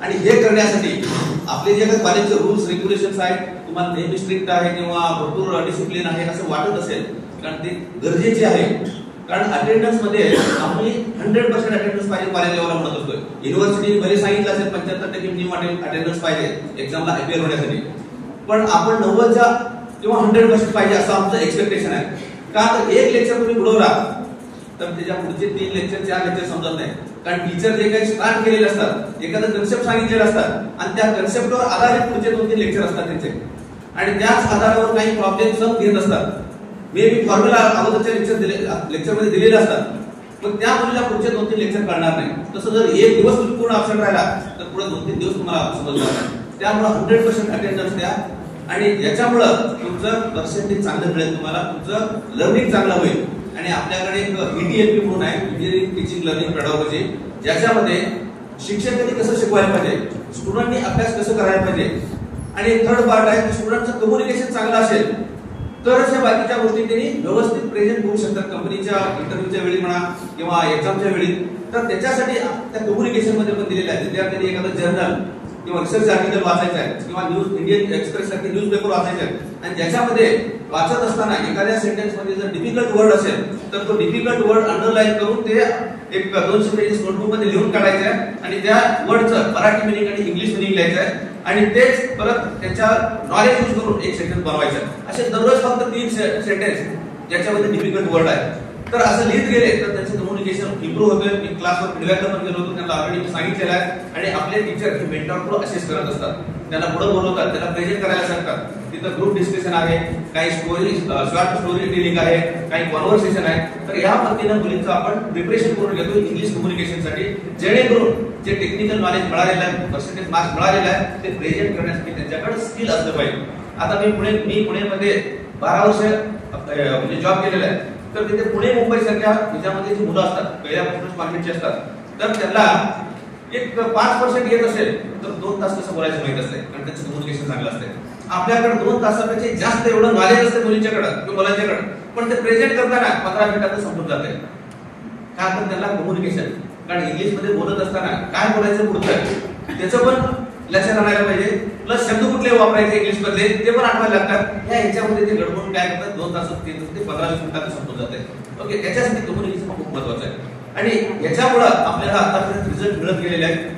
आणि हे करण्यासाठी आपले जे काही कॉलेजचे रूल्स रेग्युलेशन्स आहेत तुम्हाला नेहमी स्ट्रिक्ट आहे किंवा भरपूर डिसिप्लिन आहे असं वाटत असेल कारण ते गरजेचे आहे. कारण अटेंडन्स मध्ये आम्ही 100% अटेंडन्स पाहिजे कॉलेज लेवलला म्हणत असतोय. युनिव्हर्सिटी भले सांगितलं असेल 75% मिनिमम अटेंडन्स पाहिजे एक्झामला अपिअर होण्यासाठी, पण आपण 90च्या किंवा 100% पाहिजे असं आमचं एक्सपेक्टेशन आहे. का तर एक लेक्चर तुम्ही बुडवला तर त्याच्या पुढचे 3 लेक्चर 4 लेक्चर समजत नाही. कारण टीचर जे काही स्टार्ट केलेले असतात एखादं कन्सेप्ट सांगितलेलं असतात आणि त्या कन्सेप्टवर आधारित पुढचे 2-3 लेक्चर असतात त्यांचे आणि त्याच आधारावर काही प्रॉब्लेम सॉल्व्ह घेत असतात. मे बी फॉर्म्युला अगोदरच्या लेक्चरमध्ये दिलेले असतात पण त्या मुलीला पुढचे 2-3 लेक्चर कळणार नाही. तसं जर एक दिवस तुम्ही पूर्ण अबसेंट राहिला तर पुढे 2-3 दिवस तुम्हाला समजणार नाही. त्यामुळे 100% अटेंडन्स द्या आणि याच्यामुळं तुमचं पर्सेंटेज चांगलं मिळेल, तुम्हाला तुमचं लर्निंग चांगलं होईल. आणि आपल्याकडे एक ETLP म्हणून आहे, इंजिनिअरिंग टीचिंग लर्निंग पेडॉलॉजी, ज्याच्यामध्ये शिक्षकांनी कसं शिकवायला पाहिजे, स्टुडंटनी अभ्यास कसं करायला पाहिजे आणि थर्ड पार्ट आहे की स्टुडंटचं कम्युनिकेशन चांगलं असेल तरच या बाकीच्या गोष्टी त्यांनी व्यवस्थित प्रेझेंट करू शकतात कंपनीच्या इंटरव्ह्यूच्या वेळी म्हणा किंवा एक्झामच्या वेळी. तर त्याच्यासाठी त्या कम्युनिकेशन मध्ये पण दिलेलं आहे. विद्यार्थ्यांनी एखादं जर्नल किंवा रिसर्च आर्टिकल वाचायचं आहे किंवा न्यूज इंडियन एक्सप्रेस सारखे न्यूजपेपर वाचायचे आहेत आणि ज्याच्यामध्ये वाचत असताना एखाद्या सेंटेन्स मध्ये जर डिफिकल्ट वर्ड असेल तर तो डिफिकल्ट वर्ड अंडरलाईन करून ते एक 200 पेजेस नोटबुक मध्ये लिहून काढायचं आहे आणि त्या वर्डचं मराठी मिनिंग आणि इंग्लिश मिनिंग लिहायचं आहे आणि तेच परत त्याच्या नॉलेज यूज करून एक सेंटेन्स बनवायचं. असे दररोज फक्त 3 सेंटेन्स ज्याच्यामध्ये डिफिकल्ट वर्ड आहे. तर असं लिहित गेले तर त्यांचं कम्युनिकेशन इम्प्रूव्ह होतं. मी क्लासवर फीडबॅकला पण गेलो होतो, त्यांना ऑलरेडी सांगितलेलं आहे. आणि आपले टीचर हे मेंटॉर प्रो असेस करत असतात, त्यांना पुढे बोलवतात, त्यांना प्रेझेंट करायला सांगतात. तिथं ग्रुप डिस्कशन आहे, काही स्टोरी शॉर्ट स्टोरी टेलिंग आहे, काही कॉन्व्हर्सेशन आहे. तर या पद्धतीने मुलींचं आपण प्रिपरेशन करून घेतो इंग्लिश कम्युनिकेशनसाठी, जेणेकरून जे टेक्निकल नॉलेज मिळालेलं आहे, पर्सेंटेज मार्क्स मिळालेलं आहे ते प्रेझेंट करण्यासाठी त्यांच्याकडे स्किल असलं पाहिजे. आता मी पुण्यामध्ये 12 वर्ष म्हणजे जॉब केलेला आहे. तर तिथे पुणे मुंबई सारख्या ह्याच्यामध्ये जी मुलं असतात पहिल्यापासूनच कॉन्फिडन्सची असतात तर त्यांना एक 5% येत असेल तर 2 तास कसं बोलायचं माहित असते कारण त्यांचं कम्युनिकेशन चांगलं असते. आपल्याकडे 2 तासापेक्षा जास्त एवढं नॉलेज असते मुलींच्याकडे किंवा मुलांच्याकडे, पण ते प्रेझेंट करताना 15 मिनिटात संपून जाते. का तर त्यांना कम्युनिकेशन, कारण इंग्लिश मध्ये बोलत असताना काय बोलायचं पुढचं त्याचं पण लक्षात आणायला पाहिजे, प्लस शब्द कुठले वापरायचे इंग्लिश मध्ये ते पण आठवायला लागतात. या ह्याच्यामध्ये ते गडबडून काय करतात 2 तासात ते 15-20 मिनिटात संपून जाते. ओके, त्याच्यासाठी कम्युनिकेशन खूप महत्वाचं आहे. आणि याच्यामुळे आपल्याला आतापर्यंत रिझल्ट मिळत गेलेले आहेत.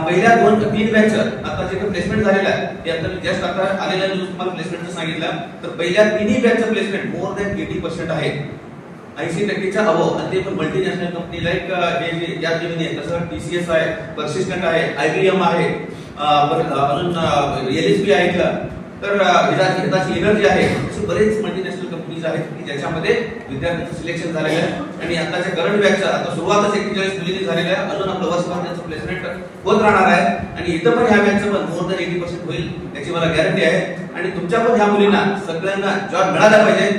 पहिल्या 2-3 बॅच आता जे प्लेसमेंट झालेलं आहे ते आता मी जस्ट आता आलेल्या न्यूज तुम्हाला प्लेसमेंटचं सांगितलं, तर पहिल्या 3 बॅचचं प्लेसमेंट मोर दॅन 80% आहे, 80%च्या अबव. आणि ते पण मल्टीनॅशनल कंपनी लाईक या जेमिनी आहे, तसं TCS आहे, पर्सिस्टंट आहे, IBM आहे, अजून LHB आहे का, तर हिताची एनर्जी आहे, असे बरेच मल्टीनॅशनल कंपनीज आहेत की ज्याच्यामध्ये विद्यार्थ्यांचं सिलेक्शन झालेलं आहे. आणि आताच्या करंट बॅचचं आता सुरुवातच 41 मुलींनी झालेलं आहे, अजून आपलं वर्षभर त्यांचं प्लेसमेंट होत राहणार आहे. आणि इथं पण ह्या बॅचचं पण मोर दॅन 80% होईल याची मला गॅरंटी आहे. आणि तुमच्या पण ह्या मुलींना सगळ्यांना जॉब मिळाला पाहिजे.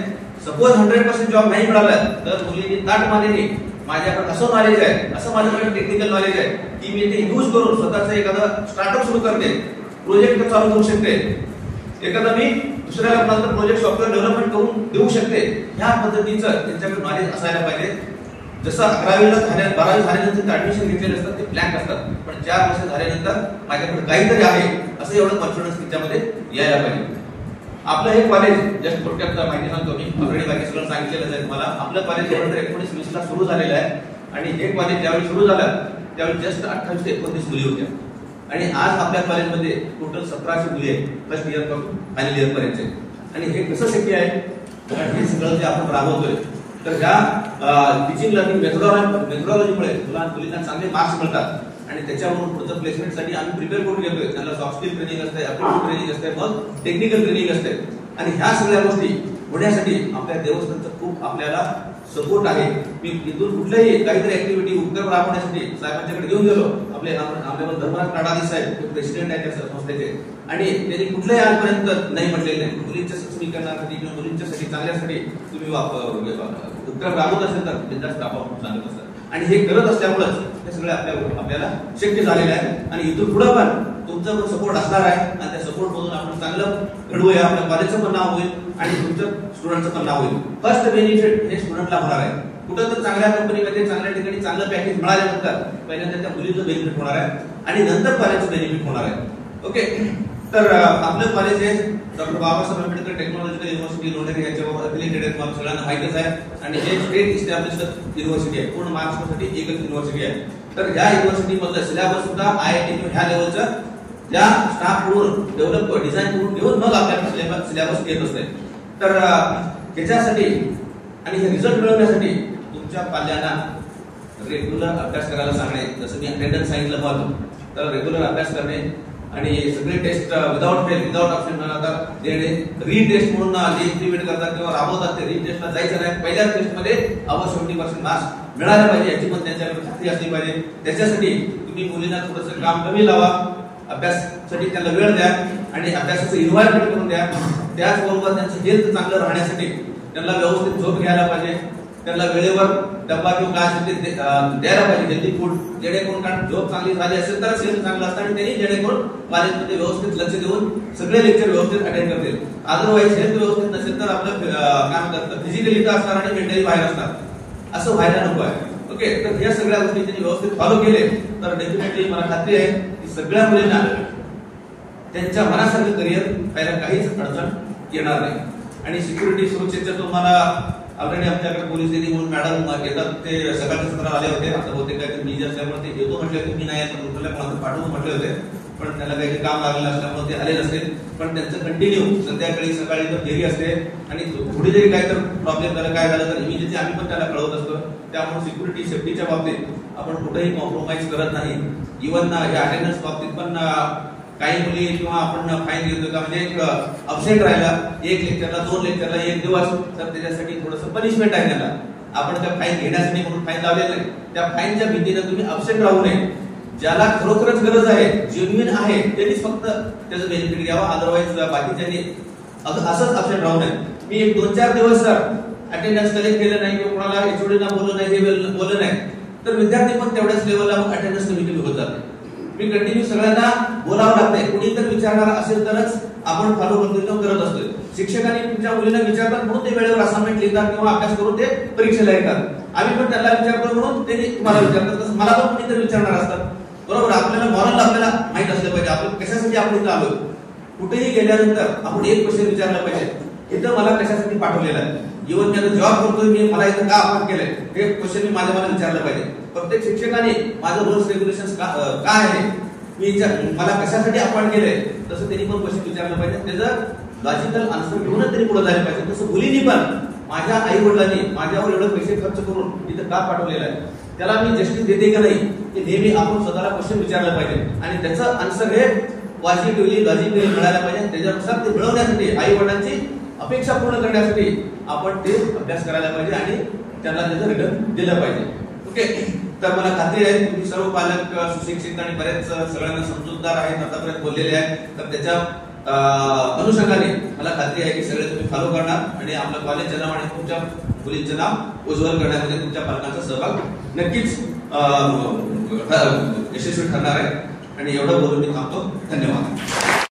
सपोज 100% जॉब नाही मिळाला तर मुलींनी ताट मानेने माझ्याकडे असं नॉलेज आहे, असं माझ्याकडे टेक्निकल नॉलेज आहे की मी ते यूज करून स्वतःचं एखादं स्टार्टअप सुरू करते, प्रोजेक्ट चालू करू शकते, एखादा मी दुसऱ्याला कोणाला प्रोजेक्ट सॉफ्टवेअर डेव्हलपमेंट करून देऊ शकते. ह्या पद्धतीचं त्यांच्याकडे नॉलेज असायला पाहिजे. जसं 11वीला 12वी झाल्यानंतर ऍडमिशन घेतलेले असतात ते प्लॅन असतात, पण 4 वर्ष झाल्यानंतर माझ्याकडे काहीतरी आहे असं एवढं कॉन्फिडन्स त्याच्यामध्ये यायला पाहिजे. आपलं हे कॉलेज जस्ट थोडक्यात माहिती सांगतो मी, ऑलरेडी बाकी सगळं सांगितलेलं आहे तुम्हाला. आपलं कॉलेज 1920 ला सुरू झालेलं आहे आणि हे कॉलेज ज्यावेळी सुरू झालं त्यावेळी जस्ट 28 ते 29 मुली होत्या. आणि आज आपल्या कॉलेजमध्ये टोटल 1700 मुली आहेत फर्स्ट इयर पासून फायनल इयर पर्यंत. आणि हे कसं शक्य आहे, कारण हे सगळं जे आपण राबवतोय तर ह्या टीचिंग लर्निंग मेथोडॉलॉजीमुळे मुलींना चांगले मार्क्स मिळतात आणि त्याच्यावरून पुढचं प्लेसमेंटसाठी आम्ही प्रिपेअर करून घेतोय. त्यांना सॉफ्ट स्किल ट्रेनिंग असते, ऍप्टिट्यूड ट्रेनिंग असते, मग टेक्निकल ट्रेनिंग असते. आणि ह्या सगळ्या गोष्टी होण्यासाठी आपल्या देवस्थानचं खूप आपल्याला सपोर्ट आहे. मी इथून कुठल्याही काहीतरी ऍक्टिव्हिटी उपक्रम राबवण्यासाठी साहेबांच्याकडे घेऊन गेलो. आपल्याला धर्मराज काडादी साहेब प्रेसिडेंट आहेत त्या संस्थेचे, आणि त्यांनी कुठल्याही आजपर्यंत नाही म्हटलेलं नाही. मुलींच्या सक्षमीकरणासाठी किंवा मुलींच्यासाठी चांगल्यासाठी तुम्ही उपक्रम राबवत असेल तर बिनधास्त राबवा सांगत असतात. आणि हे करत असल्यामुळेच हे सगळं आपल्याला शक्य झालेलं आहे. आणि इथून पुढे पण तुमचा पण सपोर्ट असणार आहे आणि त्या सपोर्ट मधून आपण चांगलं घडवूया. आपल्या कॉलेजचं पण नाव होईल आणि तुमचं स्टुडंटचं पण नाव होईल. फर्स्ट बेनिफिट हे स्टुडंटला होणार आहे. कुठं तर चांगल्या कंपनीमध्ये चांगल्या ठिकाणी चांगलं पॅकेज मिळाल्यानंतर पहिल्यांदा त्या मुलीचं बेनिफिट होणार आहे आणि नंतर कॉलेजचं बेनिफिट होणार आहे. ओके, तर आपलं कॉलेज हे doctor Babasaheb Ambedkar technological university Lonere याच्यावर अफिलिएटेड आहे, तुम्हाला सगळ्यांना माहितीच आहे. आणि हे स्टेट इस्टॅब्लिश्ड युनिव्हर्सिटी आहे, पूर्ण महाराष्ट्रासाठी एकच युनिव्हर्सिटी आहे. तर ह्या युनिव्हर्सिटीमधलं सिलेबस सुद्धा IIT ह्या लेवलचं ज्या स्टाफ करून डेव्हलप डिझाईन करून घेऊन मग आपल्याला सिलेबस येत असते. तर त्याच्यासाठी आणि हे रिझल्ट मिळवण्यासाठी तुमच्या पाल्यांना रेग्युलर अभ्यास करायला सांगणे. जसं मी अटेंडन्स सांगितलं पाहतो, तर रेग्युलर अभ्यास करणे आणि सगळे test without fail without option देणे. रीटेस्ट म्हणून जे इम्प्लिमेंट करतात किंवा राबवतात ते रीटेस्टला जायचं नाही. पहिल्या टेस्टमध्ये अबव 70% मार्क्स मिळायला पाहिजे याची पण त्यांच्याकडे खात्री असली पाहिजे. त्याच्यासाठी तुम्ही मुलींना थोडंसं काम कमी लावा, अभ्यासासाठी त्यांना वेळ द्या आणि अभ्यासाचं इन्व्हायरमेंट करून द्या. त्याचबरोबर त्यांचं हेल्थ चांगलं राहण्यासाठी त्यांना व्यवस्थित झोप घ्यायला पाहिजे, त्यांना वेळेवर डब्बा किंवा काय द्यायला पाहिजे, हेल्दी फूड, जेणेकरून कारण झोप चांगली झाली असेल तरच हेल्थ चांगलं असतं आणि त्यांनी जेणेकरून कॉलेजमध्ये व्यवस्थित लक्ष देऊन सगळे लेक्चर व्यवस्थित अटेंड करतील. अदरवाईज हेल्थ व्यवस्थित नसेल तर आपलं काय म्हणतात फिजिकली तर असणार आणि मेंटली बाहेर असणार, असं व्हायला नको आहे. ओके, तर या सगळ्या गोष्टी त्यांनी व्यवस्थित फॉलो केले तर डेफिनेटली मला खात्री आहे की सगळ्या मुलींना त्यांच्या मनासारखं करिअर पाहायला काहीच अडचण येणार नाही. आणि सिक्युरिटी सुरक्षेचं तुम्हाला ऑलरेडी आमच्याकडे पोलीस दिदी म्हणून मॅडम येतात, ते सकाळच्या सत्राला आले होते. आता होते काहीतरी बिझी असल्यामुळे ते येतो म्हटले होते, मी नाही येत दुसऱ्या कोणाला पाठवून म्हटले होते, पण त्याला काही काम लागलेलं असल्यामुळे ते आले नसते. पण त्यांचं कंटिन्यू संध्याकाळी सकाळी तर फेरी असते आणि थोडी जरी काय तर प्रॉब्लेम झाला काय झालं तर इमिजिएटली आम्ही पण त्याला कळवत असतो. त्यामुळे सिक्युरिटी सेफ्टीच्या बाबतीत आपण कुठेही कॉम्प्रोमाइज करत नाही. इव्हन या अटेंडन्स बाबतीत पण काही मुली किंवा आपण फाईन घेतो का, म्हणजे अब्सेंट राहिला 1 लेक्चरला 2 लेक्चरला 1 दिवस, तर त्याच्यासाठी थोडंसं पनिशमेंट आहे त्याला. आपण त्या फाईन घेण्यासाठी म्हणून फाईन लावलेलं नाही. त्या फाईनच्या भीतीने तुम्ही अब्सेंट राहू नये. ज्याला खरोखरच गरज आहे, जेन्युइन आहे, त्यांनीच फक्त त्याचं बेनिफिट घ्यावा. अदरवाईज बाकीच्यांनी असंच अब्सेंट राहू नये. मी 1-2-4 दिवस सर अटेंडन्स कलेक्ट केलं नाही किंवा कोणाला एचओडीना बोललं नाही, हे बोललं नाही, तर विद्यार्थी पण तेवढ्याच लेवलला मग अटेंडन्स कमी होत जाते. मी कंटिन्यू सगळ्यांना बोलावं लागतंय. कुणी तर विचारणार असेल तरच आपण फॉलो करत असतोय. शिक्षकांनी तुमच्या मुलींना विचारतात म्हणून ते वेळेवर असाइनमेंट लिहितात किंवा अभ्यास करून ते परीक्षेला येतात. आम्ही पण त्यांना विचारतो म्हणून ते तुम्हाला विचारतात, तसं मला पण कुणी तर विचारणार असतात. बरोबर, आपल्याला मॉरल आपल्याला माहित असलं पाहिजे आपण कशासाठी आपण इथं आलोय. कुठेही गेल्यानंतर आपण एक क्वेश्चन विचारला पाहिजे, इथं मला कशासाठी पाठवलेलं आहे. इव्हन मी आता जॉब करतोय, मी मला इथं का अपॉइंट केलंय हे क्वेश्चन मी माझ्या मला विचारलं पाहिजे. प्रत्येक शिक्षकाने माझं रूल्स रेग्युलेशन काय आहे, मी मला कशासाठी अपॉइंट केलंय, तसं त्यांनी पण क्वेश्चन विचारलं पाहिजे. त्याचं लॉजिकल आन्सर घेऊनच त्यांनी पुढे जायला पाहिजे. तसं मुलींनी पण माझ्या आई वडिलांनी माझ्यावर एवढे पैसे खर्च करून इथं का पाठवलेलं आहे, त्याला मी जस्टिस देते का नाही, हे नेहमी आपण स्वतःला क्वेश्चन विचारलं पाहिजे. आणि त्याचं आन्सर हे पॉझिटिव्हली लॉजिकली मिळायला पाहिजे. त्याच्यानुसार ते मिळवण्यासाठी आई वडिलांची अपेक्षा पूर्ण करण्यासाठी आपण ते अभ्यास करायला पाहिजे आणि त्यांना त्याचं रिटर्न दिलं पाहिजे. ओके, तर मला खात्री आहे तुम्ही सर्व पालक सुशिक्षित आणि बरेच सगळ्यांना समजूतदार आहेत, आतापर्यंत बोललेले आहेत. तर त्याच्या अनुषंगाने मला खात्री आहे की सगळे तुम्ही फॉलो करणार आणि आपलं कॉलेजचं नाव आणि तुमच्या मुलींचं नाव उज्ज्वल करण्यामध्ये तुमच्या पालकांचा सहभाग नक्कीच यशस्वी ठरणार आहे. आणि एवढं बोलून मी थांबतो. धन्यवाद.